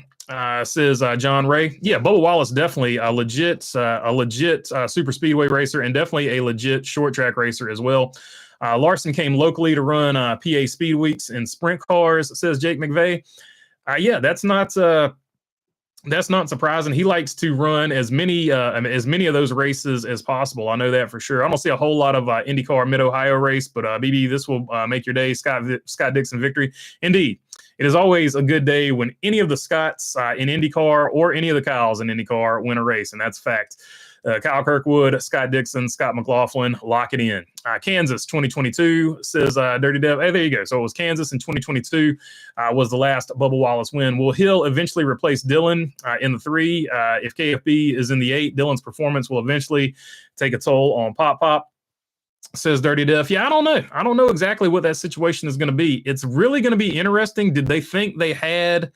Says John Ray. Yeah, Bubba Wallace definitely a legit super speedway racer and definitely a legit short track racer as well. Larson came locally to run PA Speed Weeks in sprint cars, says Jake McVeigh. Yeah, that's not surprising. He likes to run as many of those races as possible. I know that for sure. I don't see a whole lot of IndyCar Mid-Ohio race, but BB, this will make your day. Scott Dixon victory. Indeed. It is always a good day when any of the Scotts in IndyCar or any of the Kyles in IndyCar win a race, and that's fact. Kyle Kirkwood, Scott Dixon, Scott McLaughlin, lock it in. Kansas 2022, says Dirty Dev. Hey, there you go. So it was Kansas in 2022 was the last Bubba Wallace win. Will Hill eventually replace Dillon in the 3? If KFB is in the 8, Dillon's performance will eventually take a toll on Pop. Says Dirty Death. Yeah, I don't know exactly what that situation is going to be. It's really going to be interesting. Did they think they had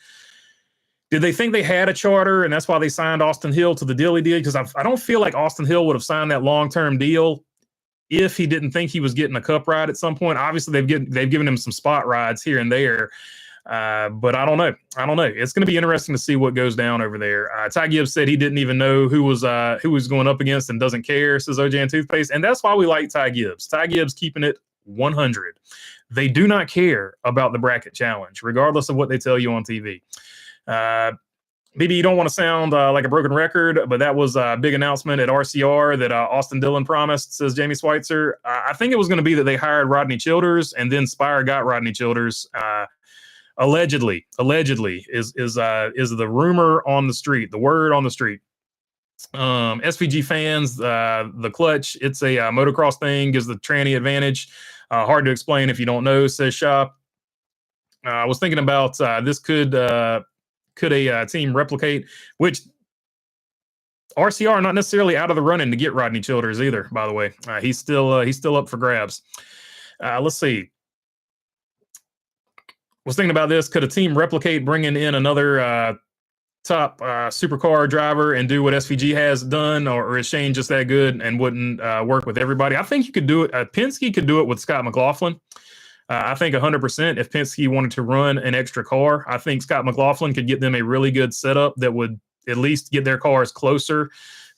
a charter and that's why they signed Austin Hill to the deal he did? Because I don't feel like Austin Hill would have signed that long-term deal if he didn't think he was getting a Cup ride at some point. Obviously, they've given him some spot rides here and there. But I don't know. It's going to be interesting to see what goes down over there. Ty Gibbs said he didn't even know who was going up against and doesn't care, says OJ and Toothpaste. And that's why we like Ty Gibbs. Ty Gibbs keeping it 100. They do not care about the bracket challenge, regardless of what they tell you on TV. Maybe you don't want to sound like a broken record, but that was a big announcement at RCR that Austin Dillon promised, says Jamie Schweitzer. I think it was going to be that they hired Rodney Childers and then Spire got Rodney Childers. Allegedly is the rumor on the street, the word on the street. SVG fans, the clutch, it's a motocross thing, gives the tranny advantage. Hard to explain if you don't know, says Shop. I was thinking about this could a team replicate, which RCR not necessarily out of the running to get Rodney Childers either, by the way. He's still up for grabs. Let's see. Was thinking about this. Could a team replicate bringing in another top supercar driver and do what SVG has done, or is Shane just that good and wouldn't work with everybody? I think you could do it. Penske could do it with Scott McLaughlin. I think 100% if Penske wanted to run an extra car, I think Scott McLaughlin could get them a really good setup that would at least get their cars closer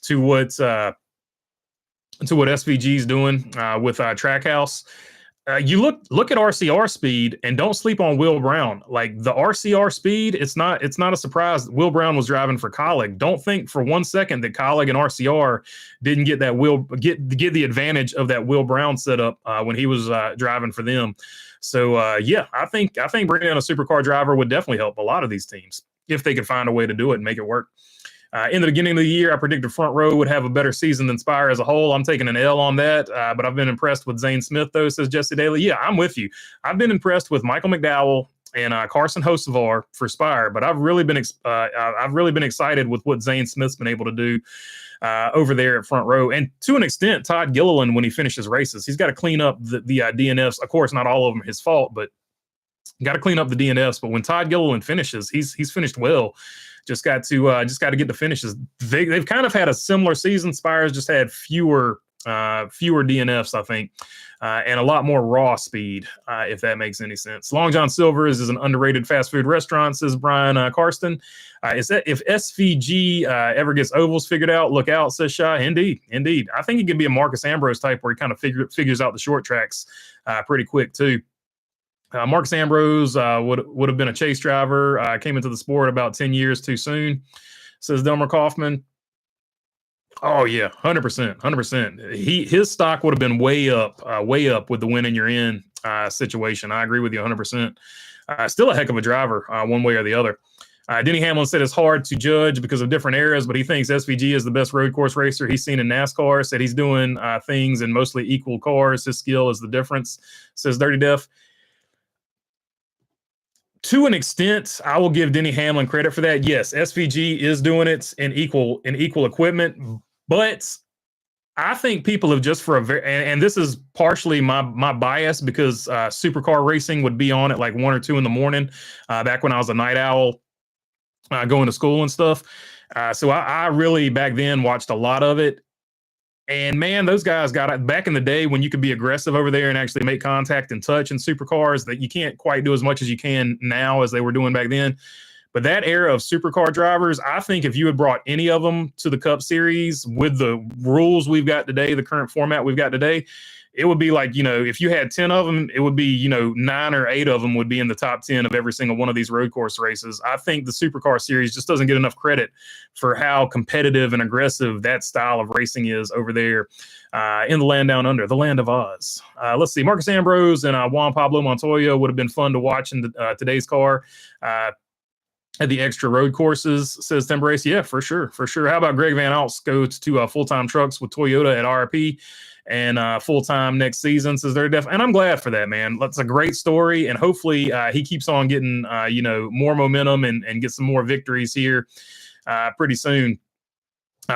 to what SVG's doing with Trackhouse. You look at RCR speed and don't sleep on Will Brown. Like the RCR speed, it's not a surprise. Will Brown was driving for Colleague. Don't think for 1 second that Colleague and RCR didn't get the advantage of that Will Brown setup when he was driving for them. So yeah, I think bringing in a supercar driver would definitely help a lot of these teams if they could find a way to do it and make it work. In the beginning of the year, I predicted Front Row would have a better season than Spire as a whole. I'm taking an L on that, but I've been impressed with Zane Smith, though, says Jesse Daly. Yeah, I'm with you. I've been impressed with Michael McDowell and Carson Hocevar for Spire, but I've really been excited with what Zane Smith's been able to do over there at Front Row. And to an extent, Todd Gilliland, when he finishes races, he's got to clean up the DNFs. Of course, not all of them his fault, but got to clean up the DNFs. But when Todd Gilliland finishes, he's finished well. Just got to get the finishes. They've kind of had a similar season. Spire's just had fewer DNFs, I think, and a lot more raw speed, if that makes any sense. Long John Silver's is an underrated fast food restaurant, says Brian Karsten. Is that if SVG ever gets ovals figured out, look out, says Shy. Indeed. I think he could be a Marcus Ambrose type where he kind of figures out the short tracks pretty quick too. Marcus Ambrose would have been a chase driver. Came into the sport about 10 years too soon, says Delmer Kaufman. Oh yeah, 100%. His stock would have been way up with the win in your in situation. I agree with you 100%. Still a heck of a driver, one way or the other. Denny Hamlin said it's hard to judge because of different eras, but he thinks SVG is the best road course racer he's seen in NASCAR. Said he's doing things in mostly equal cars. His skill is the difference, says Dirty Def. To an extent, I will give Denny Hamlin credit for that. Yes, SVG is doing it in equal equipment, but I think people have just for a very, and this is partially my bias because supercar racing would be on at like 1 or 2 in the morning back when I was a night owl going to school and stuff. So I really back then watched a lot of it. And man, those guys got it back in the day when you could be aggressive over there and actually make contact and touch in supercars that you can't quite do as much as you can now as they were doing back then. But that era of supercar drivers, I think if you had brought any of them to the Cup Series with the rules we've got today, the current format we've got today, it would be like, if you had 10 of them, it would be, 9 or 8 of them would be in the top 10 of every single one of these road course races. I think the supercar series just doesn't get enough credit for how competitive and aggressive that style of racing is over there in the land down under, the land of Oz. Let's see. Marcus Ambrose and Juan Pablo Montoya would have been fun to watch in today's car. At the extra road courses, says Tim Brace. Yeah, for sure. How about Greg Van Alst goes to full-time trucks with Toyota at RP and full-time next season, says they're and I'm glad for that, man. That's a great story, and hopefully he keeps on getting more momentum and get some more victories here pretty soon.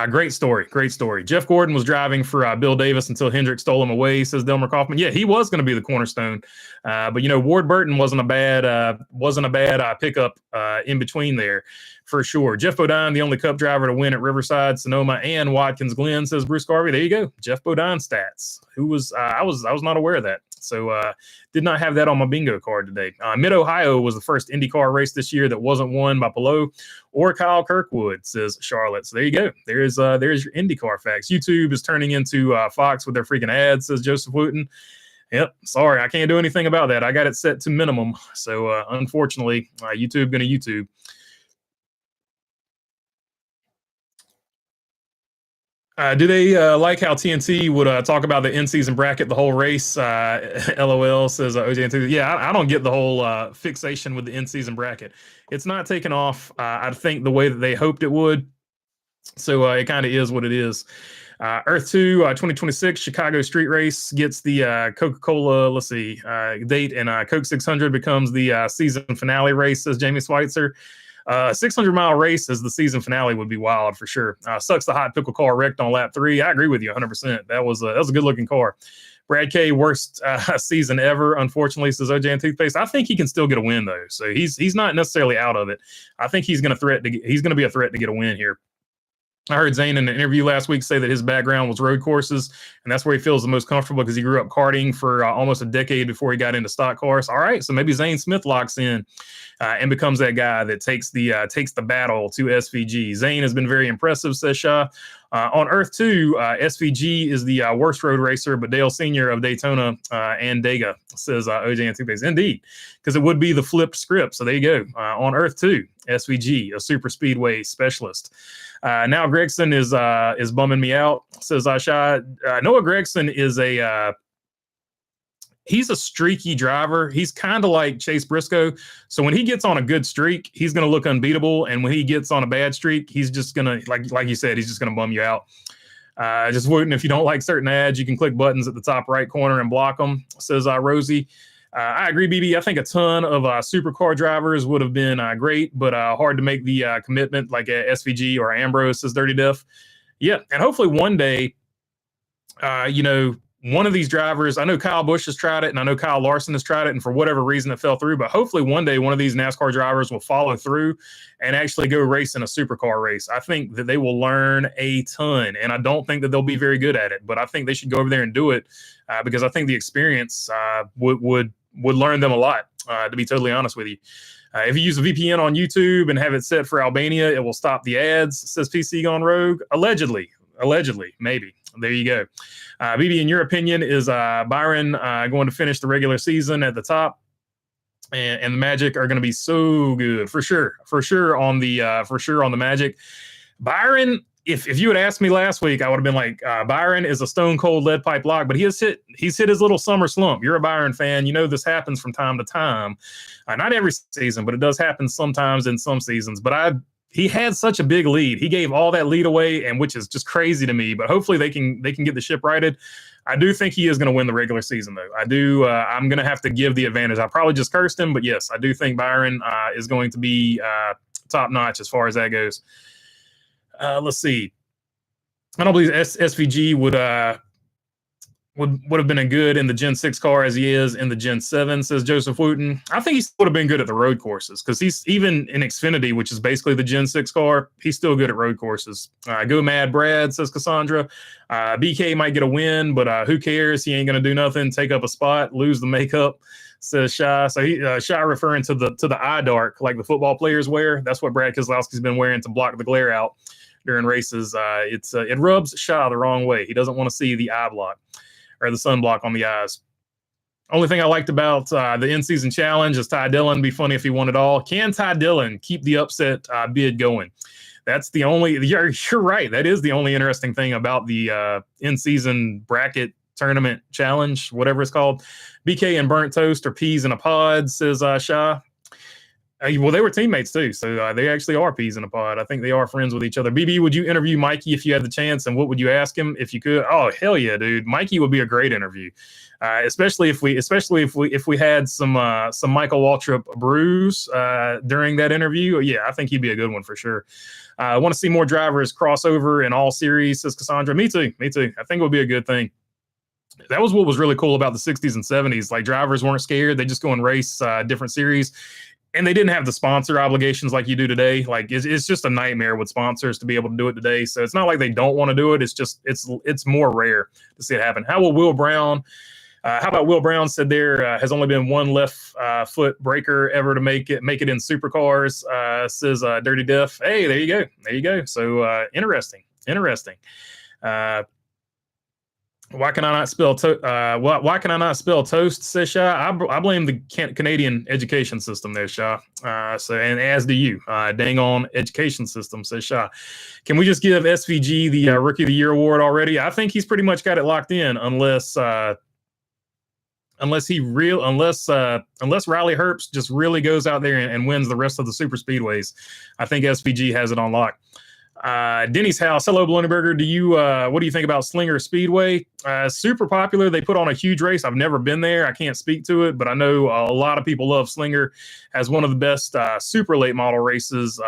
Great story. Jeff Gordon was driving for Bill Davis until Hendrick stole him away, says Delmer Kaufman. Yeah, he was going to be the cornerstone, but Ward Burton wasn't a bad pickup in between there for sure. Jeff Bodine, the only Cup driver to win at Riverside, Sonoma, and Watkins Glen, says Bruce Garvey. There you go, Jeff Bodine stats. Who was I was not aware of that. So did not have that on my bingo card today. Mid-Ohio was the first IndyCar race this year that wasn't won by Palou or Kyle Kirkwood, says Charlotte. So there you go. There's your IndyCar facts. YouTube is turning into Fox with their freaking ads, says Joseph Wooten. Yep, sorry, I can't do anything about that. I got it set to minimum. So unfortunately, YouTube going to YouTube. Do they like how TNT would talk about the in-season bracket the whole race? LOL, says OJ. Yeah, I don't get the whole fixation with the in-season bracket. It's not taken off, I think, the way that they hoped it would. So it kind of is what it is. Earth 2, 2026 Chicago Street Race gets the Coca-Cola, date, and Coke 600 becomes the season finale race, says Jamie Schweitzer. 600-mile race as the season finale would be wild for sure. Sucks the hot pickle car wrecked on lap 3. I agree with you 100%. That was a good looking car. Brad K, worst season ever, unfortunately, says OJ and Toothpaste. I think he can still get a win though, so he's not necessarily out of it. I think he's going to be a threat to get a win here. I heard Zane in an interview last week say that his background was road courses, and that's where he feels the most comfortable because he grew up karting for almost a decade before he got into stock cars. All right, so maybe Zane Smith locks in and becomes that guy that takes the battle to SVG. Zane has been very impressive, says Shah. On Earth 2, SVG is the worst road racer, but Dale Sr. of Daytona and Dega, says OJ and Two-Face. Indeed, because it would be the flipped script. So there you go. On Earth 2, SVG, a super speedway specialist. Now Gregson is bumming me out, says Shy. Noah Gregson is he's a streaky driver. He's kind of like Chase Briscoe. So when he gets on a good streak, he's going to look unbeatable. And when he gets on a bad streak, he's just going to, like you said, he's just going to bum you out. Just wouldn't, if you don't like certain ads, you can click buttons at the top right corner and block them, says Rosie. I agree, BB. I think a ton of supercar drivers would have been great, but hard to make the commitment like SVG or Ambrose, says Dirty Def. Yeah, and hopefully one day, one of these drivers, I know Kyle Busch has tried it, and I know Kyle Larson has tried it, and for whatever reason it fell through, but hopefully one day one of these NASCAR drivers will follow through and actually go race in a supercar race. I think that they will learn a ton, and I don't think that they'll be very good at it, but I think they should go over there and do it because I think the experience would learn them a lot, to be totally honest with you. If you use a VPN on YouTube and have it set for Albania, it will stop the ads, says PC Gone Rogue. Allegedly, maybe. There you go. BB, in your opinion, is Byron going to finish the regular season at the top? And the Magic are going to be so good for sure on the Magic. Byron, if you had asked me last week, I would have been like, Byron is a stone cold lead pipe lock, but he's hit his little summer slump. You're a Byron fan, you know this happens from time to time. Not every season, but it does happen sometimes in some seasons. But he had such a big lead. He gave all that lead away, and which is just crazy to me. But hopefully they can get the ship righted. I do think he is going to win the regular season, though. I do. I'm going to have to give the advantage. I probably just cursed him, but yes, I do think Byron is going to be top notch as far as that goes. Let's see. I don't believe SVG would have been a good in the Gen 6 car as he is in the Gen 7, says Joseph Wooten. I think he would have been good at the road courses because he's even in Xfinity, which is basically the Gen 6 car. He's still good at road courses. Go Mad Brad, says Cassandra. BK might get a win, but who cares? He ain't going to do nothing. Take up a spot, lose the makeup, says Shy. So Shy referring to the eye dark like the football players wear. That's what Brad Keselowski's been wearing to block the glare out during races. It rubs Shy the wrong way. He doesn't want to see the eye block or the sunblock on the eyes. Only thing I liked about the in-season challenge is Ty Dillon. Be funny if he won it all. Can Ty Dillon keep the upset bid going? That's the only. You're right. That is the only interesting thing about the in-season bracket tournament challenge, whatever it's called. BK and Burnt Toast or peas in a pod, says Shah. Well, they were teammates too, so they actually are peas in a pod. I think they are friends with each other. BB, would you interview Mikey if you had the chance, and what would you ask him if you could? Oh, hell yeah, dude! Mikey would be a great interview, especially if we had some Michael Waltrip brews during that interview. Yeah, I think he'd be a good one for sure. I want to see more drivers cross over in all series, says Cassandra. Me too. I think it would be a good thing. That was what was really cool about the 60s and 70s. Like, drivers weren't scared; they just go and race different series. And they didn't have the sponsor obligations like you do today. Like, it's just a nightmare with sponsors to be able to do it today. So it's not like they don't want to do it. It's just it's more rare to see it happen. How about Will Brown said there has only been one left foot breaker ever to make it in supercars. Says Dirty Def. Hey, there you go. So interesting. Why can I not spell why can I not spell toast, says Shah? I blame the Canadian education system there, Shah. And as do you. Dang on education system, says Shah. Can we just give SVG the Rookie of the Year award already? I think he's pretty much got it locked in unless Riley Herbst just really goes out there and wins the rest of the super speedways. I think SVG has it on lock. Denny's house. Hello, Blunderberger. What do you think about Slinger Speedway? Super popular. They put on a huge race. I've never been there. I can't speak to it, but I know a lot of people love Slinger as one of the best super late model races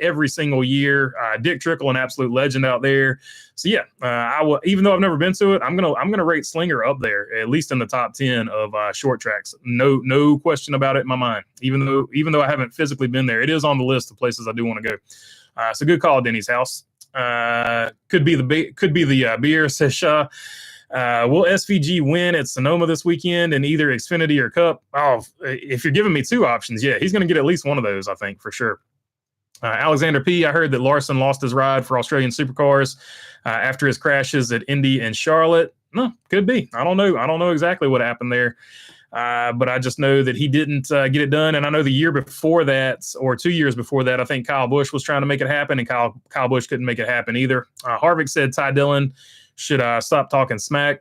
every single year. Dick Trickle, an absolute legend out there. So yeah, I will. Even though I've never been to it, I'm gonna rate Slinger up there, at least in the top 10 of short tracks. No question about it in my mind. Even though I haven't physically been there, it is on the list of places I do want to go. So good call, Denny's house. Could be the beer, says Shah. Will SVG win at Sonoma this weekend in either Xfinity or Cup? Oh, if you're giving me two options, yeah, he's going to get at least one of those, I think, for sure. Alexander P., I heard that Larson lost his ride for Australian supercars after his crashes at Indy and Charlotte. No, could be. I don't know. I don't know exactly what happened there. But I just know that he didn't get it done. And I know the year before that, or 2 years before that, I think Kyle Busch was trying to make it happen, and Kyle Busch couldn't make it happen either. Harvick said Ty Dillon should stop talking smack.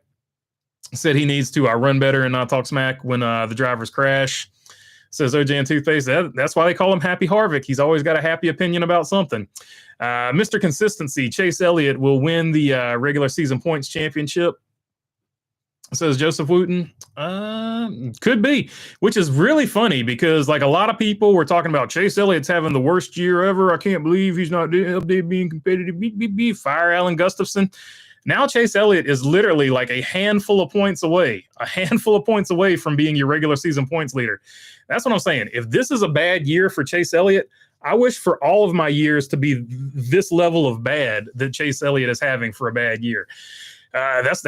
Said he needs to run better and not talk smack when the drivers crash. Says OJ and Toothpaste. That's why they call him Happy Harvick. He's always got a happy opinion about something. Mr. Consistency, Chase Elliott will win the regular season points championship. Says Joseph Wooten. Could be, which is really funny because like a lot of people were talking about Chase Elliott's having the worst year ever. I can't believe he's not up there being competitive. Fire Alan Gustafson. Now Chase Elliott is literally like a handful of points away from being your regular season points leader. That's what I'm saying. If this is a bad year for Chase Elliott, I wish for all of my years to be this level of bad that Chase Elliott is having for a bad year. That's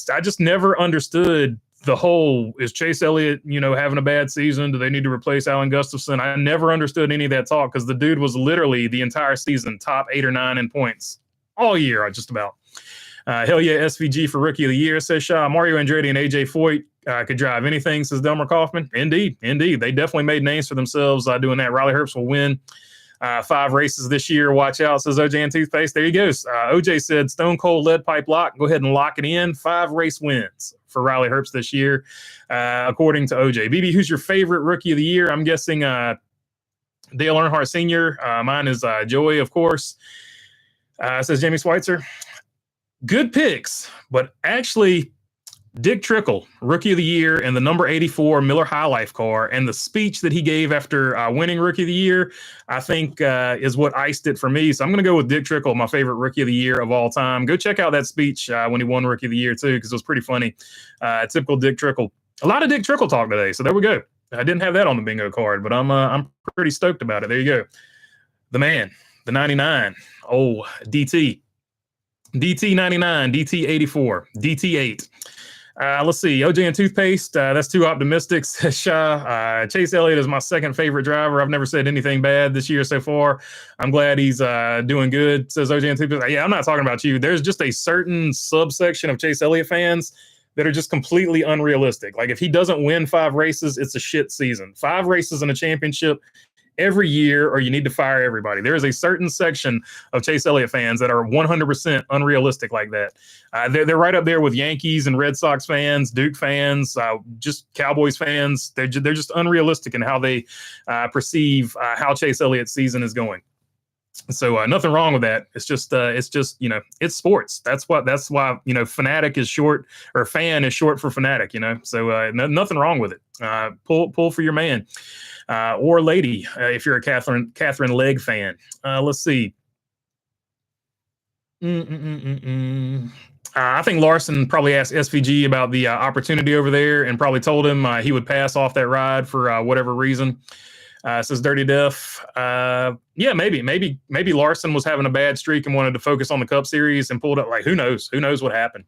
I just never understood the whole, is Chase Elliott, having a bad season? Do they need to replace Alan Gustafson? I never understood any of that talk because the dude was literally the entire season top 8 or 9 in points all year, just about. Hell yeah, SVG for Rookie of the Year, says Shaw. Mario Andretti and AJ Foyt could drive anything, says Delmer Kaufman. Indeed. They definitely made names for themselves doing that. Riley Herbst will win 5 races this year. Watch out, says OJ and Toothpaste. There he goes. OJ said Stone Cold Lead Pipe Lock. Go ahead and lock it in. 5 race wins for Riley Herbst this year, according to OJ. BB, who's your favorite Rookie of the Year? I'm guessing Dale Earnhardt Sr. Mine is Joey, of course. Says Jamie Schweitzer. Good picks, but actually Dick Trickle, Rookie of the Year, and the number 84 Miller High Life car, and the speech that he gave after winning Rookie of the Year, I think is what iced it for me. So I'm going to go with Dick Trickle, my favorite Rookie of the Year of all time. Go check out that speech when he won Rookie of the Year, too, because it was pretty funny. Typical Dick Trickle. A lot of Dick Trickle talk today, so there we go. I didn't have that on the bingo card, but I'm pretty stoked about it. There you go. The man, the 99, DT. DT99, DT84, DT8. Let's see. OJ and Toothpaste. That's too optimistic. Chase Elliott is my second favorite driver. I've never said anything bad this year so far. I'm glad he's doing good, says OJ and Toothpaste. Yeah, I'm not talking about you. There's just a certain subsection of Chase Elliott fans that are just completely unrealistic. Like if he doesn't win 5 races, it's a shit season. 5 races in a championship every year, or you need to fire everybody. There is a certain section of Chase Elliott fans that are 100% unrealistic like that. They're right up there with Yankees and Red Sox fans, Duke fans, just Cowboys fans. They're just unrealistic in how they perceive how Chase Elliott's season is going. So nothing wrong with that. It's just it's sports. That's why fanatic is short, or fan is short for fanatic. So nothing wrong with it. Pull for your man or lady if you're a Catherine Legg fan. Let's see. I think Larson probably asked SVG about the opportunity over there and probably told him he would pass off that ride for whatever reason. Says Dirty Duff. Yeah, maybe Larson was having a bad streak and wanted to focus on the Cup Series and pulled up. Like, who knows what happened.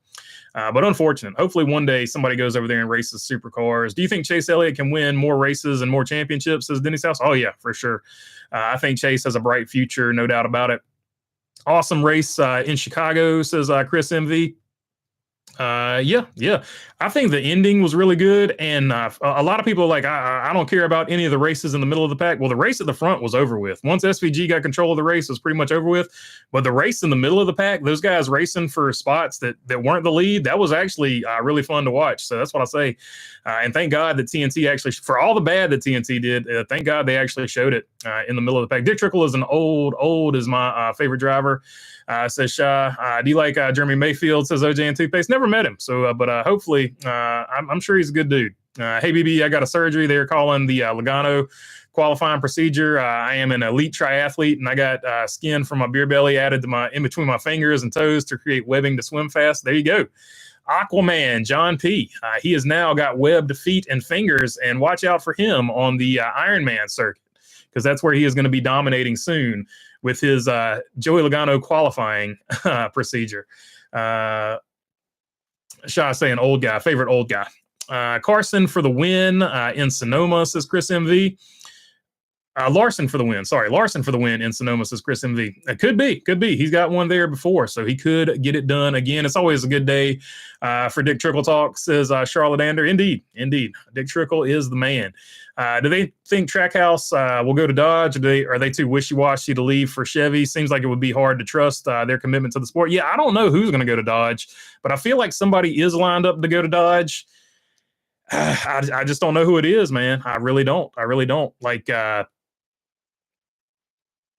But unfortunate. Hopefully one day somebody goes over there and races supercars. Do you think Chase Elliott can win more races and more championships, says Denny's House? Oh, yeah, for sure. I think Chase has a bright future, no doubt about it. Awesome race in Chicago, says Chris MV. Yeah. I think the ending was really good, and a lot of people are like, I don't care about any of the races in the middle of the pack. Well, the race at the front was over with. Once SVG got control of the race, it was pretty much over with. But the race in the middle of the pack, those guys racing for spots that weren't the lead, that was actually really fun to watch. So that's what I say. And thank God that TNT actually, for all the bad that TNT did, thank God they actually showed it in the middle of the pack. Dick Trickle is an old is my favorite driver. Says Shah. Do you like Jeremy Mayfield? Says OJ and Toothpaste. Never met him, so but hopefully, I'm sure he's a good dude. Hey BB, I got a surgery. They're calling the Logano qualifying procedure. I am an elite triathlete, and I got skin from my beer belly added to in between my fingers and toes to create webbing to swim fast. There you go. Aquaman, John P. He has now got webbed feet and fingers, and watch out for him on the Ironman circuit, because that's where he is going to be dominating soon with his Joey Logano qualifying procedure. Shall I say an old guy, favorite old guy. Carson for the win in Sonoma, says Chris MV. Larson for the win. Sorry, Larson for the win in Sonoma, says Chris MV. It could be, could be. He's got one there before, so he could get it done again. It's always a good day for Dick Trickle Talk, says Charlotte Ander. Indeed, indeed. Dick Trickle is the man. Do they think Trackhouse will go to Dodge? Are they too wishy-washy to leave for Chevy? Seems like it would be hard to trust their commitment to the sport. Yeah, I don't know who's going to go to Dodge, but I feel like somebody is lined up to go to Dodge. I just don't know who it is, man. I really don't. I really don't. Like,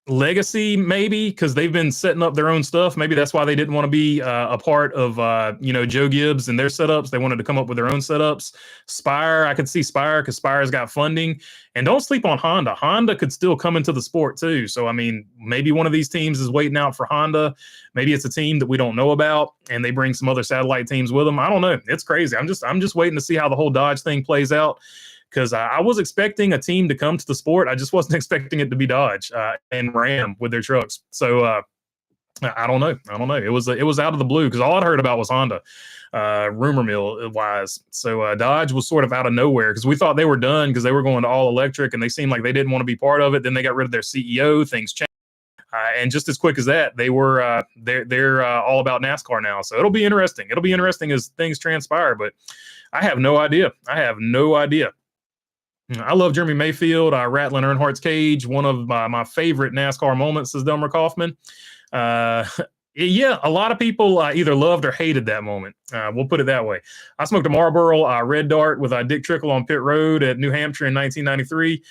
Legacy, maybe, because they've been setting up their own stuff. Maybe that's why they didn't want to be a part of Joe Gibbs and their setups. They wanted to come up with their own setups. Spire, I could see Spire because Spire's got funding. And don't sleep on Honda. Honda could still come into the sport too. So I mean, maybe one of these teams is waiting out for Honda. Maybe it's a team that we don't know about, and they bring some other satellite teams with them. I don't know. It's crazy. I'm just waiting to see how the whole Dodge thing plays out. Because I was expecting a team to come to the sport. I just wasn't expecting it to be Dodge and Ram with their trucks. So I don't know. I don't know. It was out of the blue because all I'd heard about was Honda, rumor mill wise. So Dodge was sort of out of nowhere because we thought they were done because they were going to all electric and they seemed like they didn't want to be part of it. Then they got rid of their CEO. Things changed. And just as quick as that, they were they're all about NASCAR now. So it'll be interesting. It'll be interesting as things transpire. But I have no idea. I have no idea. I love Jeremy Mayfield, rattling Earnhardt's cage. One of my favorite NASCAR moments, says Delmer Kaufman. Yeah, a lot of people either loved or hated that moment. We'll put it that way. I smoked a Marlboro Red Dart with Dick Trickle on pit road at New Hampshire in 1993.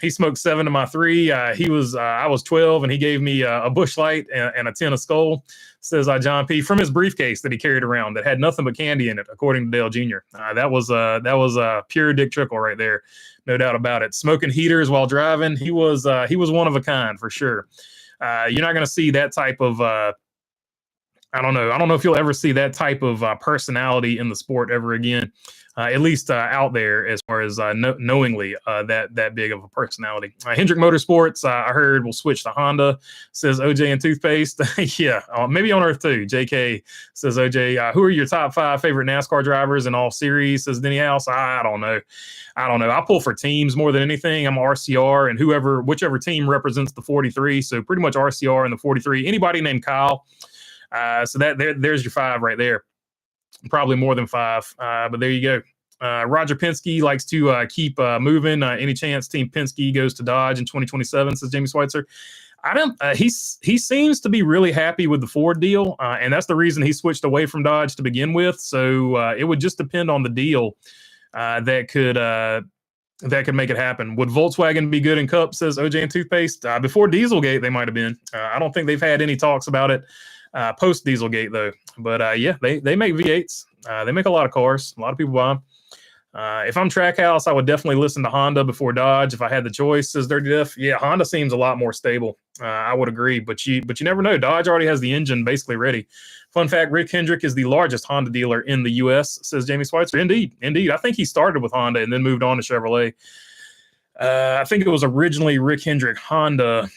He smoked 7 to my 3. I was 12, and he gave me a Busch Light and a tin of Skull, says John P. from his briefcase that he carried around that had nothing but candy in it, according to Dale Jr. That was pure Dick Trickle right there, no doubt about it. Smoking heaters while driving, he was one of a kind for sure. You're not going to see that type of I don't know if you'll ever see that type of personality in the sport ever again, at least out there as far as knowingly that big of a personality. Hendrick Motorsports, I heard, will switch to Honda, says OJ and Toothpaste. Yeah, maybe on Earth too. JK says OJ, who are your top 5 favorite NASCAR drivers in all series, says Denny House. I don't know. I pull for teams more than anything. I'm RCR and whichever team represents the 43. So pretty much RCR and the 43. Anybody named Kyle. So there's your 5 right there. Probably more than 5, but there you go. Roger Penske likes to keep moving. Any chance Team Penske goes to Dodge in 2027, says Jamie Schweitzer. He seems to be really happy with the Ford deal, and that's the reason he switched away from Dodge to begin with. So it would just depend on the deal that could make it happen. Would Volkswagen be good in Cup, says OJ and Toothpaste? Before Dieselgate, they might have been. I don't think they've had any talks about it post Dieselgate though. But yeah, they make V8s. They make a lot of cars. A lot of people buy them. If I'm Trackhouse, I would definitely listen to Honda before Dodge if I had the choice, says Dirty Diff. Yeah, Honda seems a lot more stable. I would agree, but you never know. Dodge already has the engine basically ready. Fun fact, Rick Hendrick is the largest Honda dealer in the U.S., says Jamie Schweitzer. Indeed. I think he started with Honda and then moved on to Chevrolet. I think it was originally Rick Hendrick Honda.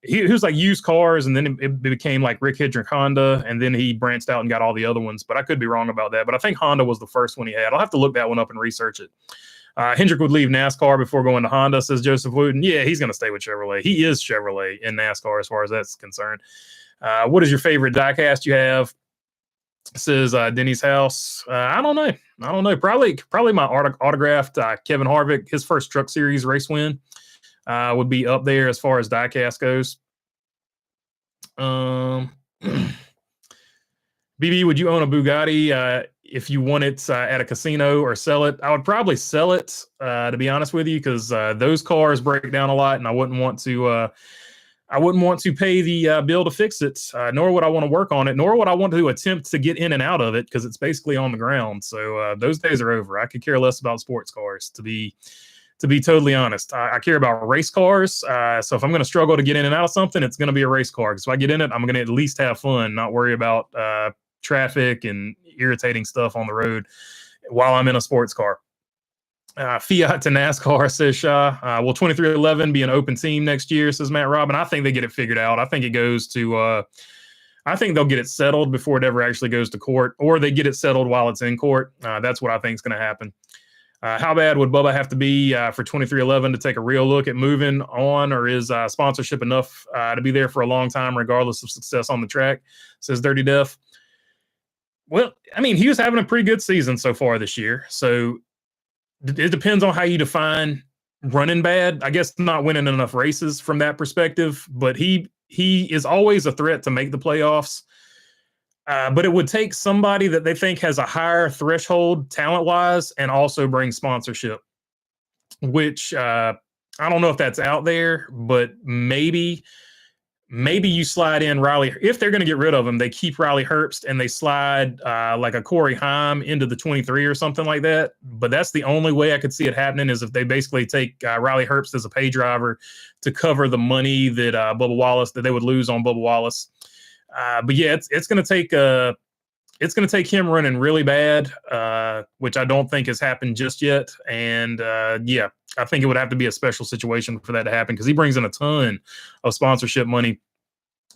He was like used cars, and then it became like Rick Hendrick Honda, and then he branched out and got all the other ones. But I could be wrong about that. But I think Honda was the first one he had. I'll have to look that one up and research it. Hendrick would leave NASCAR before going to Honda, says Joseph Wooten. Yeah, he's going to stay with Chevrolet. He is Chevrolet in NASCAR as far as that's concerned. What is your favorite diecast you have, says Denny's House? I don't know. Probably my autographed Kevin Harvick, his first Truck Series race win. Would be up there as far as diecast goes. BB, would you own a Bugatti if you won it at a casino or sell it? I would probably sell it, to be honest with you, because those cars break down a lot, and I wouldn't want to pay the bill to fix it, nor would I want to work on it, nor would I want to attempt to get in and out of it because it's basically on the ground. So those days are over. I could care less about sports cars, to be totally honest. I care about race cars. So if I'm going to struggle to get in and out of something, it's going to be a race car. Because if I get in it, I'm going to at least have fun, not worry about traffic and irritating stuff on the road while I'm in a sports car. Fiat to NASCAR, says Shaw. Will 2311 be an open team next year, says Matt Robin? I think they get it figured out. I think it goes to I think they'll get it settled before it ever actually goes to court, or they get it settled while it's in court. That's what I think is going to happen. How bad would Bubba have to be for 2311 to take a real look at moving on, or is sponsorship enough to be there for a long time, regardless of success on the track? Says Dirty Def. Well, I mean, he was having a pretty good season so far this year. So it depends on how you define running bad. I guess not winning enough races from that perspective, but he is always a threat to make the playoffs. But it would take somebody that they think has a higher threshold talent-wise and also bring sponsorship, which I don't know if that's out there, but maybe you slide in Riley. If they're going to get rid of him, they keep Riley Herbst and they slide like a Corey Heim into the 23 or something like that. But that's the only way I could see it happening, is if they basically take Riley Herbst as a pay driver to cover the money that that they would lose on Bubba Wallace. But yeah, it's going to take him running really bad, which I don't think has happened just yet. And yeah, I think it would have to be a special situation for that to happen, because he brings in a ton of sponsorship money,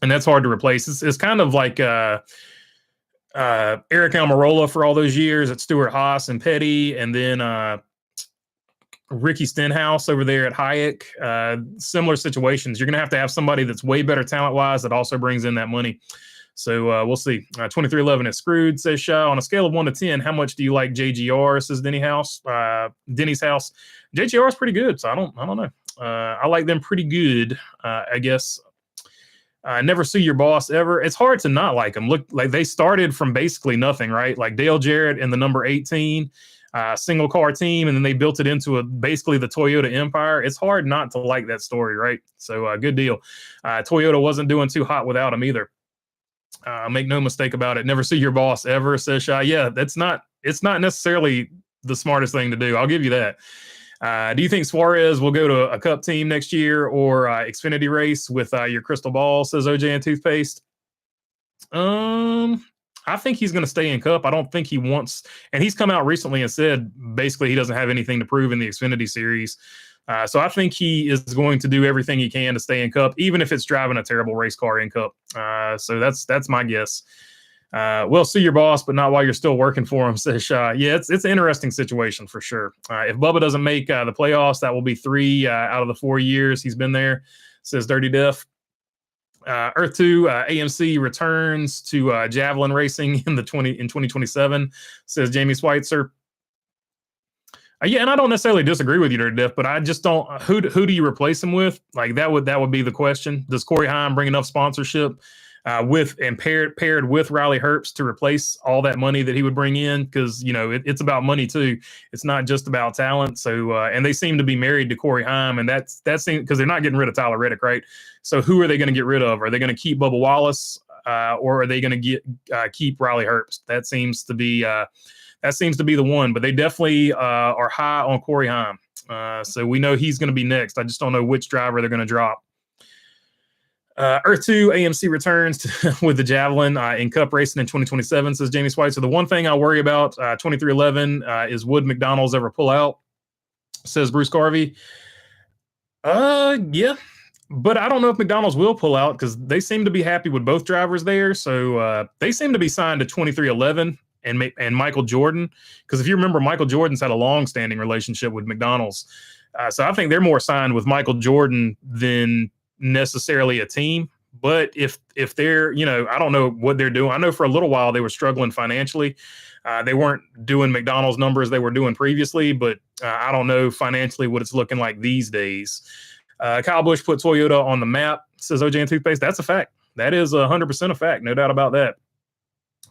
and that's hard to replace. It's kind of like Eric Almirola for all those years at Stewart Haas and Petty, and then Ricky Stenhouse over there at Hayek. Similar situations. You're going to have somebody that's way better talent-wise that also brings in that money. So we'll see. 2311 is screwed, says Shaw. On a scale of 1 to 10, how much do you like JGR, says Denny's house. JGR is pretty good, so I don't know. I like them pretty good, I guess. Never sue your boss ever. It's hard to not like them. Look, like they started from basically nothing, right? Like Dale Jarrett in the number 18. Single car team, and then they built it into basically the Toyota empire. It's hard not to like that story, right? So good deal. Toyota wasn't doing too hot without him either. Make no mistake about it. Never see your boss ever, says Shy. Yeah, it's not necessarily the smartest thing to do. I'll give you that. Do you think Suarez will go to a Cup team next year or Xfinity race with your crystal ball, says OJ and Toothpaste? I think he's going to stay in Cup. I don't think he wants, and he's come out recently and said basically he doesn't have anything to prove in the Xfinity series. So I think he is going to do everything he can to stay in Cup, even if it's driving a terrible race car in Cup. So that's my guess. We'll see your boss, but not while you're still working for him, says Shaw. Yeah, it's an interesting situation for sure. If Bubba doesn't make the playoffs, that will be 3 out of the 4 years he's been there, says Dirty Def. Earth 2 AMC returns to javelin racing in 2027, says Jamie Schweitzer. Yeah, and I don't necessarily disagree with you, Dirty Def, but I just don't. Who do you replace him with? Like that would be the question. Does Corey Heim bring enough sponsorship paired with Riley Herbst to replace all that money that he would bring in? Because it's about money too. It's not just about talent. So and they seem to be married to Corey Heim, and that seems because they're not getting rid of Tyler Reddick, right? So who are they going to get rid of? Are they going to keep Bubba Wallace, or are they going to keep Riley Herbst? That seems to be the one. But they definitely are high on Corey Heim. So we know he's going to be next. I just don't know which driver they're going to drop. Earth 2 AMC returns with the Javelin in Cup racing in 2027, says Jamie Schweitzer. The one thing I worry about 2311 is would McDonald's ever pull out, says Bruce Carvey. Yeah, but I don't know if McDonald's will pull out because they seem to be happy with both drivers there. So they seem to be signed to 2311 and Michael Jordan, because if you remember, Michael Jordan's had a long-standing relationship with McDonald's. So I think they're more signed with Michael Jordan than necessarily a team. But if they're, I don't know what they're doing. I know for a little while they were struggling financially. They weren't doing McDonald's numbers they were doing previously, but I don't know financially what it's looking like these days. Kyle Busch put Toyota on the map, says OJ and Toothpaste. That's a fact. That is 100% a fact. No doubt about that.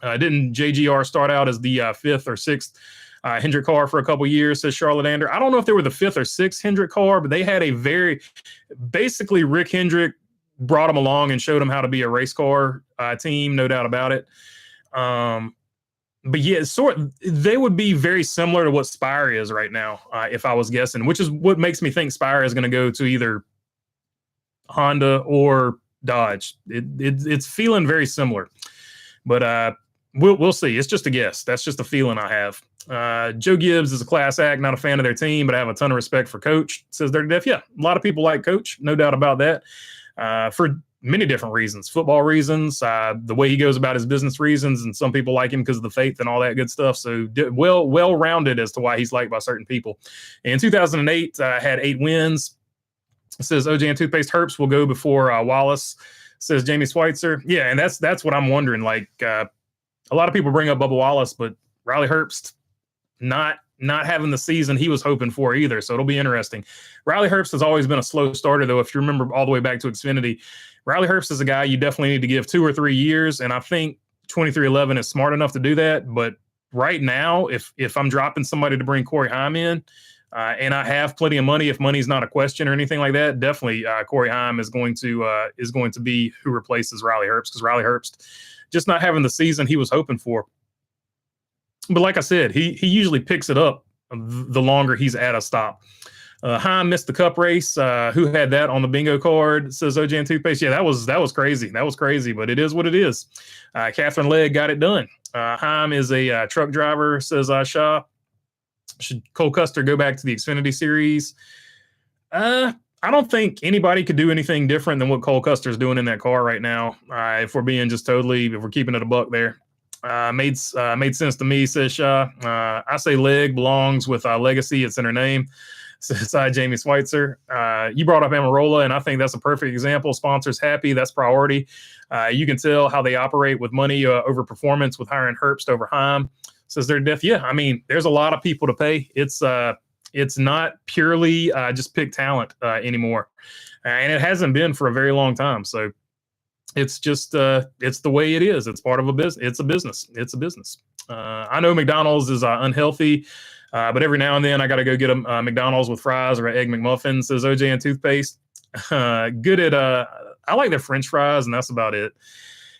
Didn't JGR start out as the 5th or 6th Hendrick car for a couple years, says Charlotte Ander. I don't know if they were the 5th or 6th Hendrick car, but they had basically Rick Hendrick brought them along and showed them how to be a race car team, no doubt about it. But yeah, they would be very similar to what Spire is right now, if I was guessing, which is what makes me think Spire is going to go to either Honda or Dodge. It's feeling very similar, but we'll see. It's just a guess. That's just a feeling I have. Joe Gibbs is a class act, not a fan of their team, but I have a ton of respect for Coach, says Dirty Def. Yeah, a lot of people like Coach, no doubt about that. For many different reasons, football reasons, the way he goes about his business reasons, and some people like him because of the faith and all that good stuff. So well-rounded as to why he's liked by certain people. In 2008, had 8 wins. It says OJ and Toothpaste Herbst will go before Wallace, says Jamie Schweitzer. Yeah, and that's what I'm wondering. Like, a lot of people bring up Bubba Wallace, but Riley Herbst not having the season he was hoping for either. So it'll be interesting. Riley Herbst has always been a slow starter, though. If you remember all the way back to Xfinity, Riley Herbst is a guy you definitely need to give 2 or 3 years, and I think 2311 is smart enough to do that. But right now, if I'm dropping somebody to bring Corey Heim in, and I have plenty of money, if money's not a question or anything like that, definitely Corey Heim is going to be who replaces Riley Herbst, because Riley Herbst just not having the season he was hoping for. But like I said, he usually picks it up the longer he's at a stop. Heim missed the Cup race. Who had that on the bingo card? Says OJ and Toothpaste. Yeah, that was crazy. That was crazy, but it is what it is. Catherine Legg got it done. Heim is a truck driver, says Shaw. Should Cole Custer go back to the Xfinity Series? I don't think anybody could do anything different than what Cole Custer's doing in that car right now. If we're keeping it a buck there. Made sense to me, says Shaw. I say Leg belongs with Legacy. It's in her name. Says Jamie Schweitzer. You brought up Amarola, and I think that's a perfect example. Sponsors happy. That's priority. You can tell how they operate with money over performance with hiring Herbst over Heim. Says they're deaf. Yeah, I mean, there's a lot of people to pay. It's not purely just pick talent anymore. And it hasn't been for a very long time. So it's just it's the way it is. It's part of a business. It's a business. I know McDonald's is unhealthy, but every now and then I got to go get a McDonald's with fries or an egg McMuffin, says OJ and Toothpaste. Good at I like their French fries, and that's about it.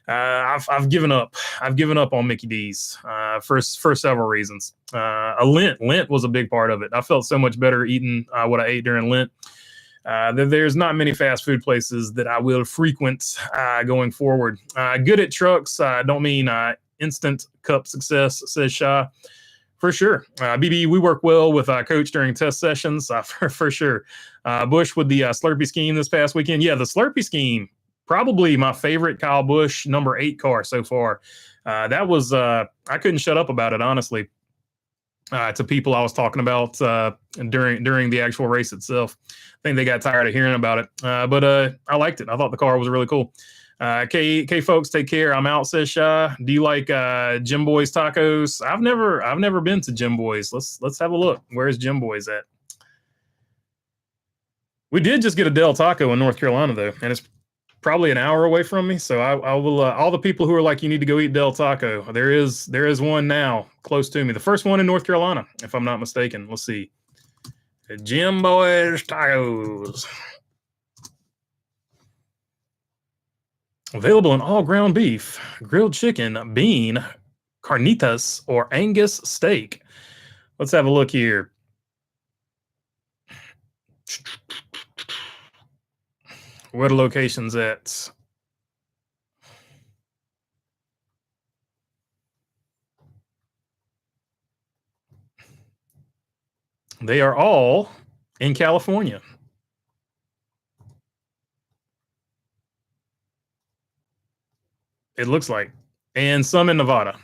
I've given up. I've given up on Mickey D's for several reasons. Lent was a big part of it. I felt so much better eating what I ate during Lent. There's not many fast food places that I will frequent going forward. Good at trucks. Don't mean instant cup success, says Shaw. For sure. BB, we work well with Coach during test sessions, for sure. Bush with the Slurpee scheme this past weekend. Yeah, the Slurpee scheme, probably my favorite Kyle Busch number 8 car so far. That was, I couldn't shut up about it, honestly, to people I was talking about during the actual race itself. I think they got tired of hearing about it, but I liked it. I thought the car was really cool. K folks, take care. I'm out, says Shaw. Do you like Jim Boy's tacos? I've never been to Jim Boy's. Let's have a look. Where's Jim Boy's at? We did just get a Del Taco in North Carolina, though, and it's probably an hour away from me. So I will. All the people who are like, you need to go eat Del Taco. There is one now close to me. The first one in North Carolina, if I'm not mistaken. Let's see. Jim Boy's Tacos. Available in all ground beef, grilled chicken, bean, carnitas, or Angus steak. Let's have a look here. Where the location's at? They are all in California. It looks like, and some in Nevada.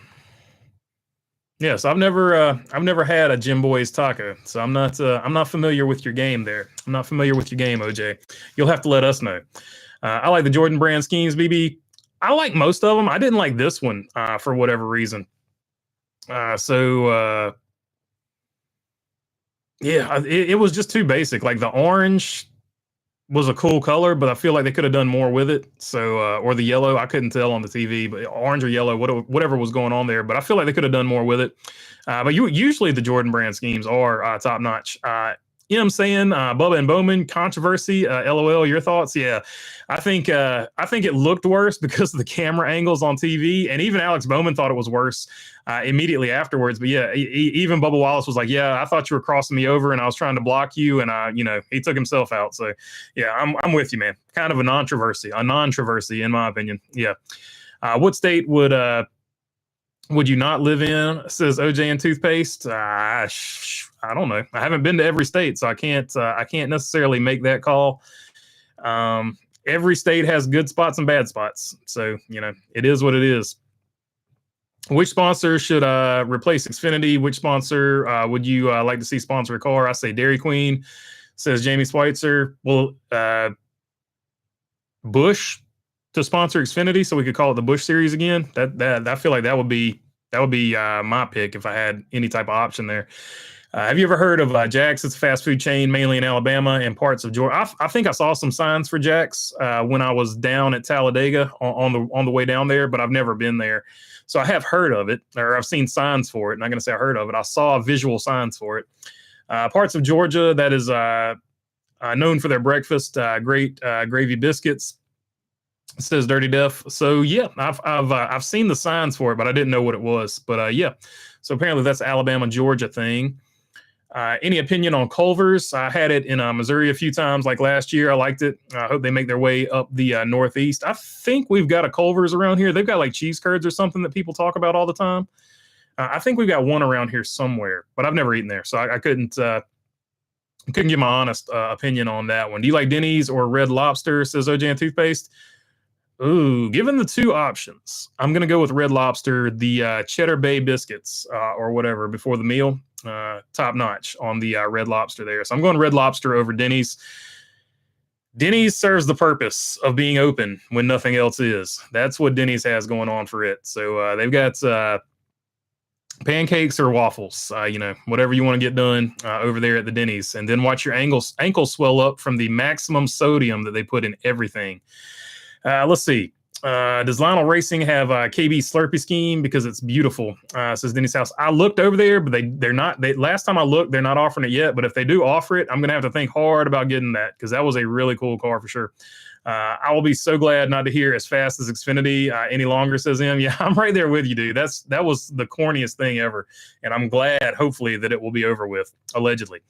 Yes, I've never had a Jim Boy's taco, so I'm not familiar with your game there. I'm not familiar with your game, OJ. You'll have to let us know. I like the Jordan brand schemes, BB. I like most of them. I didn't like this one for whatever reason. Yeah, it was just too basic. Like the orange was a cool color, but I feel like they could have done more with it. So, or the yellow, I couldn't tell on the TV, but orange or yellow, whatever was going on there. But I feel like they could have done more with it. But usually the Jordan brand schemes are top notch. You know what I'm saying? Bubba and Bowman controversy. LOL, your thoughts? Yeah, I think it looked worse because of the camera angles on TV, and even Alex Bowman thought it was worse immediately afterwards. But yeah, even Bubba Wallace was like, "Yeah, I thought you were crossing me over, and I was trying to block you," and he took himself out. So yeah, I'm with you, man. Kind of a non-controversy in my opinion. Yeah. What state would you not live in? Says OJ and Toothpaste. I don't know. I haven't been to every state, so I can't necessarily make that call. every state has good spots and bad spots. So, you know, it is what it is. Which sponsor should replace Xfinity? Which sponsor would you like to see sponsor a car? I say Dairy Queen, says Jamie Schweitzer. Well, Bush to sponsor Xfinity, so we could call it the Bush Series again. That I feel like that would be my pick if I had any type of option there. Have you ever heard of Jack's? It's a fast food chain mainly in Alabama and parts of Georgia. I think I saw some signs for Jack's when I was down at Talladega on the way down there, but I've never been there. So I have heard of it, or I've seen signs for it. I'm not going to say I heard of it. I saw visual signs for it. Parts of Georgia that is known for their breakfast, great gravy biscuits. Says Dirty Def. So yeah, I've seen the signs for it, but I didn't know what it was. But yeah, so apparently that's Alabama Georgia thing. Any opinion on Culver's? I had it in Missouri a few times, like last year. I liked it. I hope they make their way up the Northeast. I think we've got a Culver's around here. They've got like cheese curds or something that people talk about all the time. I think we've got one around here somewhere, but I've never eaten there, so I couldn't give my honest opinion on that one. Do you like Denny's or Red Lobster? Says OJ and Toothpaste. Ooh, given the two options, I'm going to go with Red Lobster, the Cheddar Bay biscuits or whatever before the meal. Top notch on the Red Lobster there. So I'm going Red Lobster over Denny's. Denny's serves the purpose of being open when nothing else is. That's what Denny's has going on for it. So they've got pancakes or waffles, you know, whatever you want to get done over there at the Denny's. And then watch your ankles swell up from the maximum sodium that they put in everything. Let's see. Does Lionel Racing have a KB Slurpee scheme? Because it's beautiful, says Denny's House. I looked over there, but they're not. Last time I looked, they're not offering it yet. But if they do offer it, I'm going to have to think hard about getting that because that was a really cool car for sure. I will be so glad not to hear as fast as Xfinity any longer, says him. Yeah, I'm right there with you, dude. That was the corniest thing ever. And I'm glad, hopefully, that it will be over with, allegedly.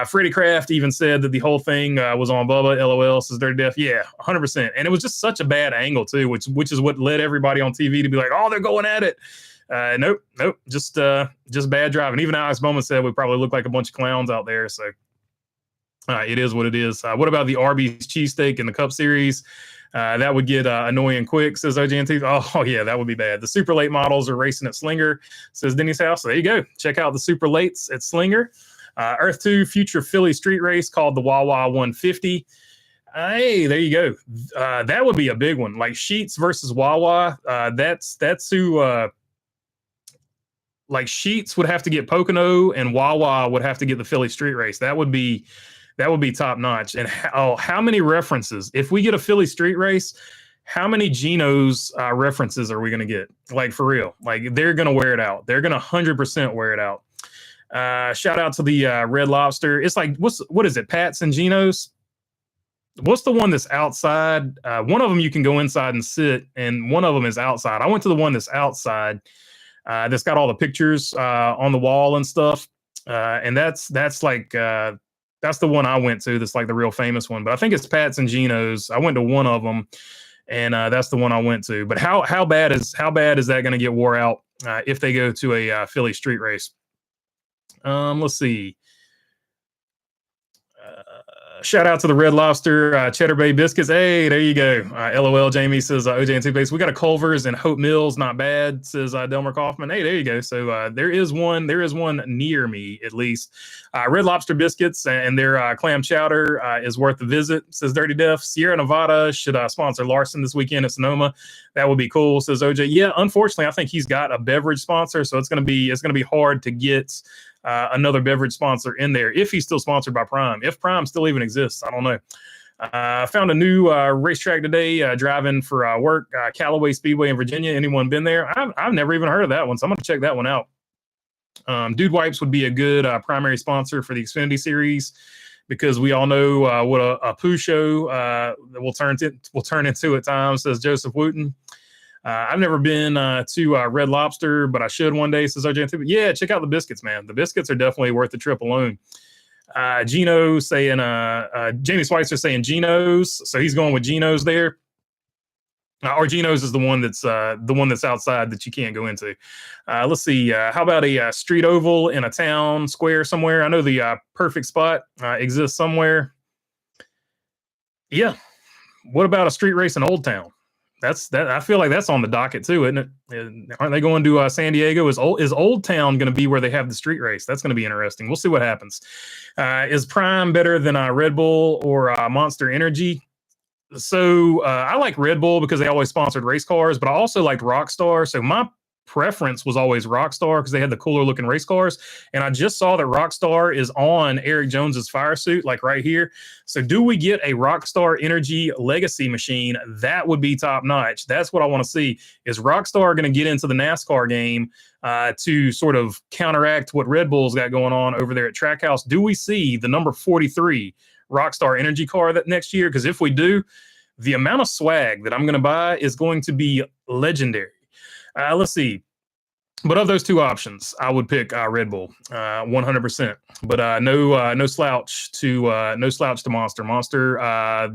Freddie Kraft even said that the whole thing was on Bubba, LOL, says Dirty Def. Yeah, 100%. And it was just such a bad angle, too, which is what led everybody on TV to be like, oh, they're going at it. Nope, just bad driving. Even Alex Bowman said we probably look like a bunch of clowns out there, so it is what it is. What about the Arby's cheesesteak in the Cup Series? That would get annoying quick, says OJNT. Oh, yeah, that would be bad. The super late models are racing at Slinger, says Denny's House. So there you go. Check out the super lates at Slinger. Earth 2 future Philly street race called the Wawa 150. Hey, there you go. That would be a big one. Like Sheets versus Wawa. That's who... like Sheets would have to get Pocono and Wawa would have to get the Philly street race. That would be top notch. And how many references? If we get a Philly street race, how many Geno's references are we going to get? Like for real, like they're going to wear it out. They're going to 100% wear it out. Shout out to the Red Lobster. It's like, what is it? Pat's and Geno's. What's the one that's outside? One of them you can go inside and sit, and one of them is outside. I went to the one that's outside. That's got all the pictures on the wall and stuff. And that's the one I went to. That's like the real famous one. But I think it's Pat's and Geno's. I went to one of them, and that's the one I went to. But how bad is that going to get wore out if they go to a Philly street race? Let's see. Shout out to the Red Lobster Cheddar Bay biscuits. Hey, there you go. LOL, Jamie says OJ and Toothpaste. We got a Culver's and Hope Mills, not bad, says Delmer Kaufman. Hey, there you go. So there is one near me at least. Red Lobster biscuits and their clam chowder is worth the visit, says Dirty Def. Sierra Nevada should sponsor Larson this weekend at Sonoma. That would be cool, says OJ. Yeah, unfortunately, I think he's got a beverage sponsor, so it's gonna be hard to get another beverage sponsor in there if he's still sponsored by Prime. If Prime still even exists, I don't know. I found a new racetrack today driving for work, Callaway Speedway in Virginia. Anyone been there? I've never even heard of that one, so I'm going to check that one out. Dude Wipes would be a good primary sponsor for the Xfinity Series because we all know what a poo show will turn into at times, says Joseph Wooten. I've never been to Red Lobster, but I should one day, says OJ. Yeah, check out the biscuits, man. The biscuits are definitely worth the trip alone. Gino saying, Jamie Schweitzer saying Geno's, so he's going with Geno's there. Or Geno's is the one that's outside that you can't go into. Let's see. How about a street oval in a town square somewhere? I know the perfect spot exists somewhere. Yeah. what about a street race in Old Town? I feel like that's on the docket too, isn't it? Aren't they going to San Diego? Is Old Town going to be where they have the street race? That's going to be interesting. We'll see what happens. Is Prime better than Red Bull or Monster Energy? So I like Red Bull because they always sponsored race cars, but I also liked Rockstar. So my preference was always Rockstar because they had the cooler looking race cars. And I just saw that Rockstar is on Eric Jones's fire suit, like right here. So do we get a Rockstar Energy Legacy machine? That would be top notch. That's what I want to see. Is Rockstar going to get into the NASCAR game to sort of counteract what Red Bull's got going on over there at Trackhouse? Do we see the number 43 Rockstar Energy car that next year? Because if we do, the amount of swag that I'm going to buy is going to be legendary. Let's see. But of those two options, I would pick Red Bull, 100%. But no slouch to Monster.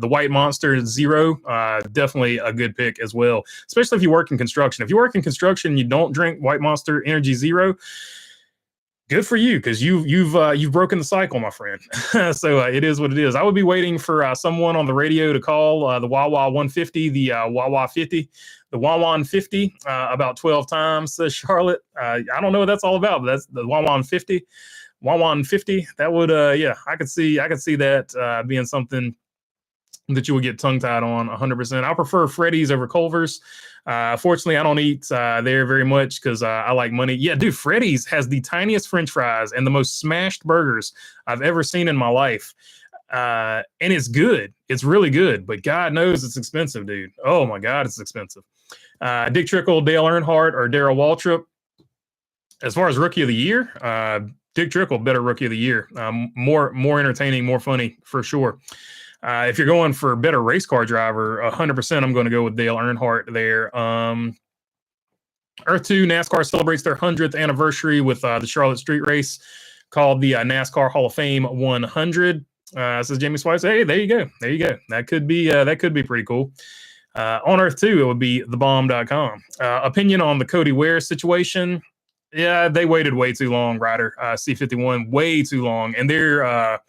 The White Monster Zero, definitely a good pick as well. Especially if you work in construction. If you work in construction, and you don't drink White Monster Energy Zero. Good for you, because you've broken the cycle, my friend. So it is what it is. I would be waiting for someone on the radio to call the Wawa 150, the Wawa 50, the Wawa 50 about 12 times, says Charlotte. I don't know what that's all about, but that's the Wawa 50. Wawa 50. That would yeah, I could see that being something that you would get tongue-tied on 100%. I prefer Freddy's over Culver's. Fortunately, I don't eat there very much because I like money. Yeah, dude, Freddy's has the tiniest French fries and the most smashed burgers I've ever seen in my life. And it's good. It's really good. But God knows it's expensive, dude. Oh, my God, it's expensive. Dick Trickle, Dale Earnhardt, or Darrell Waltrip. As far as Rookie of the Year, Dick Trickle, better Rookie of the Year. More entertaining, more funny, for sure. If you're going for a better race car driver, 100%, I'm going to go with Dale Earnhardt there. Earth 2, NASCAR celebrates their 100th anniversary with the Charlotte Street Race called the NASCAR Hall of Fame 100. Says Jamie Swice. Hey, there you go. That could be pretty cool. On Earth 2, it would be thebomb.com. Opinion on the Cody Ware situation. Yeah, they waited way too long, Ryder. C51, way too long. And their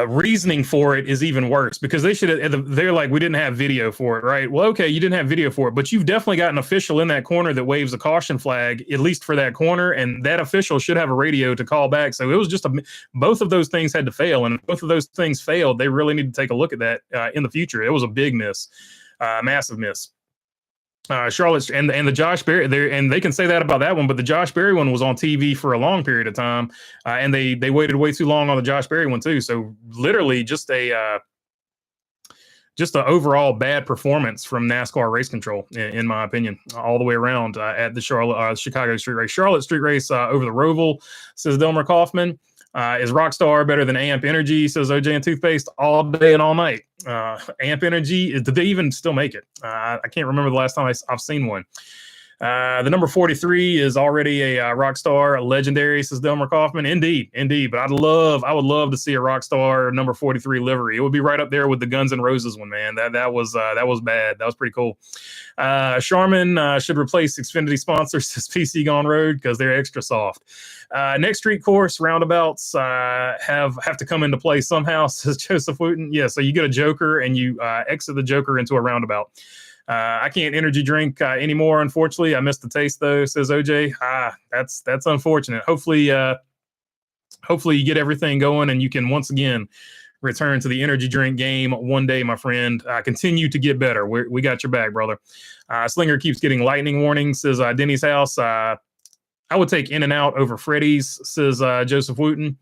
reasoning for it is even worse, because they're like, we didn't have video for it, right? Well, okay, you didn't have video for it, but you've definitely got an official in that corner that waves a caution flag, at least for that corner, and that official should have a radio to call back. So it was just both of those things had to fail, and both of those things failed. They really need to take a look at that in the future. It was a big miss, massive miss. Charlotte and the Josh Berry there, and they can say that about that one, but the Josh Berry one was on TV for a long period of time, and they waited way too long on the Josh Berry one too. So literally just an overall bad performance from NASCAR race control, in my opinion, all the way around at the Chicago Street Race. Charlotte Street Race over the Roval, says Delmer Kaufman. Is Rockstar better than Amp Energy, says OJ and Toothpaste, all day and all night. Amp Energy, did they even still make it? I can't remember the last time I've seen one. The number 43 is already a Rockstar legendary, says Delmer Kaufman. Indeed. But I would love to see a Rockstar number 43 livery. It would be right up there with the Guns N' Roses one, man. That was bad. That was pretty cool. Charmin should replace Xfinity sponsors, says PC Gone Road, because they're extra soft. Next street course roundabouts have to come into play somehow, says Joseph Wooten. Yeah, so you get a joker and you exit the joker into a roundabout. I can't energy drink anymore, unfortunately. I missed the taste though, says OJ. That's unfortunate. Hopefully you get everything going and you can once again return to the energy drink game one day, my friend. Continue to get better. We got your back, brother. Slinger keeps getting lightning warnings, says Denny's House. I would take In-N-Out over Freddy's, says Joseph Wooten.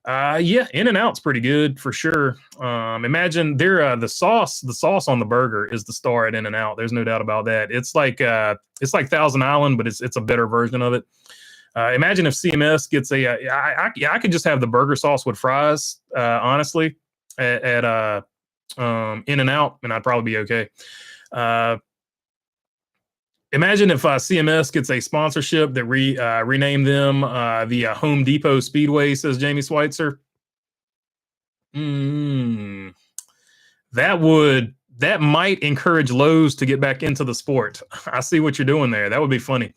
Yeah, In-N-Out's pretty good for sure. Imagine the sauce on the burger is the star at In-N-Out. There's no doubt about that. It's like Thousand Island, but it's a better version of it. Imagine if CMS gets I could just have the burger sauce with fries, honestly, at In-N-Out, and I'd probably be okay. Imagine if CMS gets a sponsorship that rename them the Home Depot Speedway, says Jamie Schweitzer. That might encourage Lowe's to get back into the sport. I see what you're doing there. That would be funny.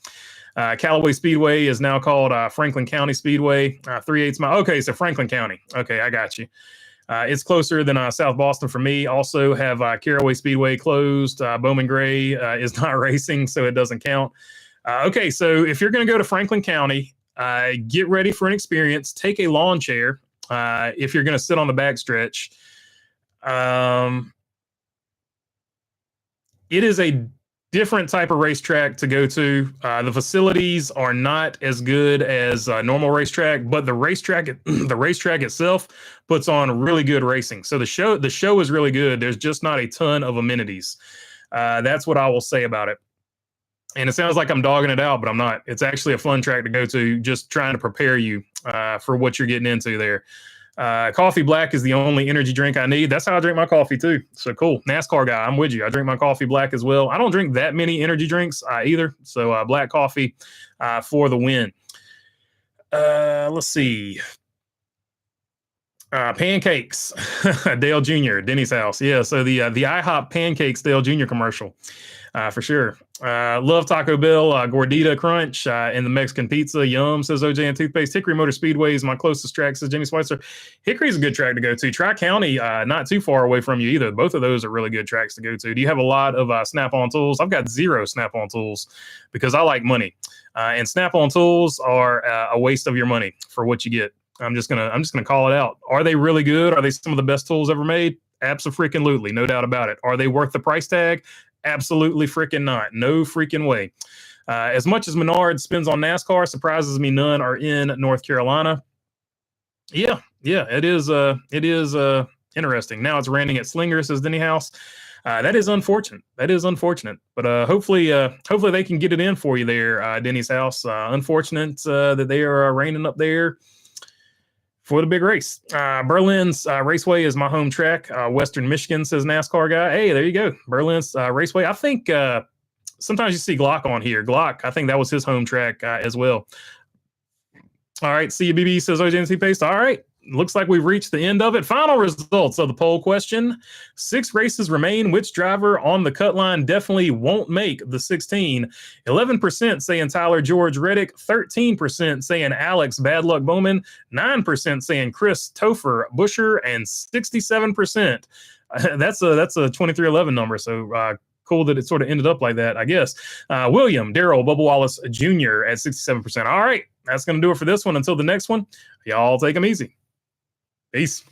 Callaway Speedway is now called Franklin County Speedway. 3/8 mile. Okay, so Franklin County. Okay, I got you. It's closer than South Boston for me. Also have Caraway Speedway closed. Bowman Gray is not racing, so it doesn't count. Okay, so if you're going to go to Franklin County, get ready for an experience. Take a lawn chair if you're going to sit on the backstretch. It is a different type of racetrack to go to. The facilities are not as good as a normal racetrack, but the racetrack itself puts on really good racing. So the show is really good. There's just not a ton of amenities. That's what I will say about it. And it sounds like I'm dogging it out, but I'm not. It's actually a fun track to go to, just trying to prepare you for what you're getting into there. Coffee black is the only energy drink I need. That's how I drink my coffee too. So cool. NASCAR guy, I'm with you. I drink my coffee black as well. I don't drink that many energy drinks either. So black coffee for the win. Let's see. Pancakes, Dale Jr., Denny's house. Yeah, so the IHOP Pancakes Dale Jr. commercial. For sure. Love Taco Bell, Gordita Crunch, and the Mexican Pizza. Yum, says OJ and Toothpaste. Hickory Motor Speedway is my closest track, says Jimmy Schweitzer. Hickory's a good track to go to. Tri-County, not too far away from you either. Both of those are really good tracks to go to. Do you have a lot of Snap-on tools? I've got 0 Snap-on tools because I like money. And Snap-on tools are a waste of your money for what you get. I'm just gonna call it out. Are they really good? Are they some of the best tools ever made? Abso-freaking-lutely, no doubt about it. Are they worth the price tag? Absolutely freaking not. No freaking way. As much as Menard spends on NASCAR, surprises me none are in North Carolina. Yeah, it is interesting. Now it's raining at Slinger, says Denny House. That is unfortunate. But hopefully they can get it in for you there, Denny's house. Unfortunate that they are raining up there for the big race. Berlin's Raceway is my home track. Western Michigan, says NASCAR guy. Hey, there you go. Berlin's Raceway. I think sometimes you see Glock on here. Glock, I think that was his home track as well. All right, see you, BB, says OJNC Paste. All right, looks like we've reached the end of it. Final results of the poll question. 6 races remain. Which driver on the cut line definitely won't make the 16? 11% saying Tyler George Reddick, 13% saying Alex Bad Luck Bowman, 9% saying Chris Topher Busher, and 67%. That's a 2311 number, so cool that it sort of ended up like that, I guess. William Darrell Bubba Wallace Jr. at 67%. All right, that's going to do it for this one. Until the next one, y'all take them easy. Peace.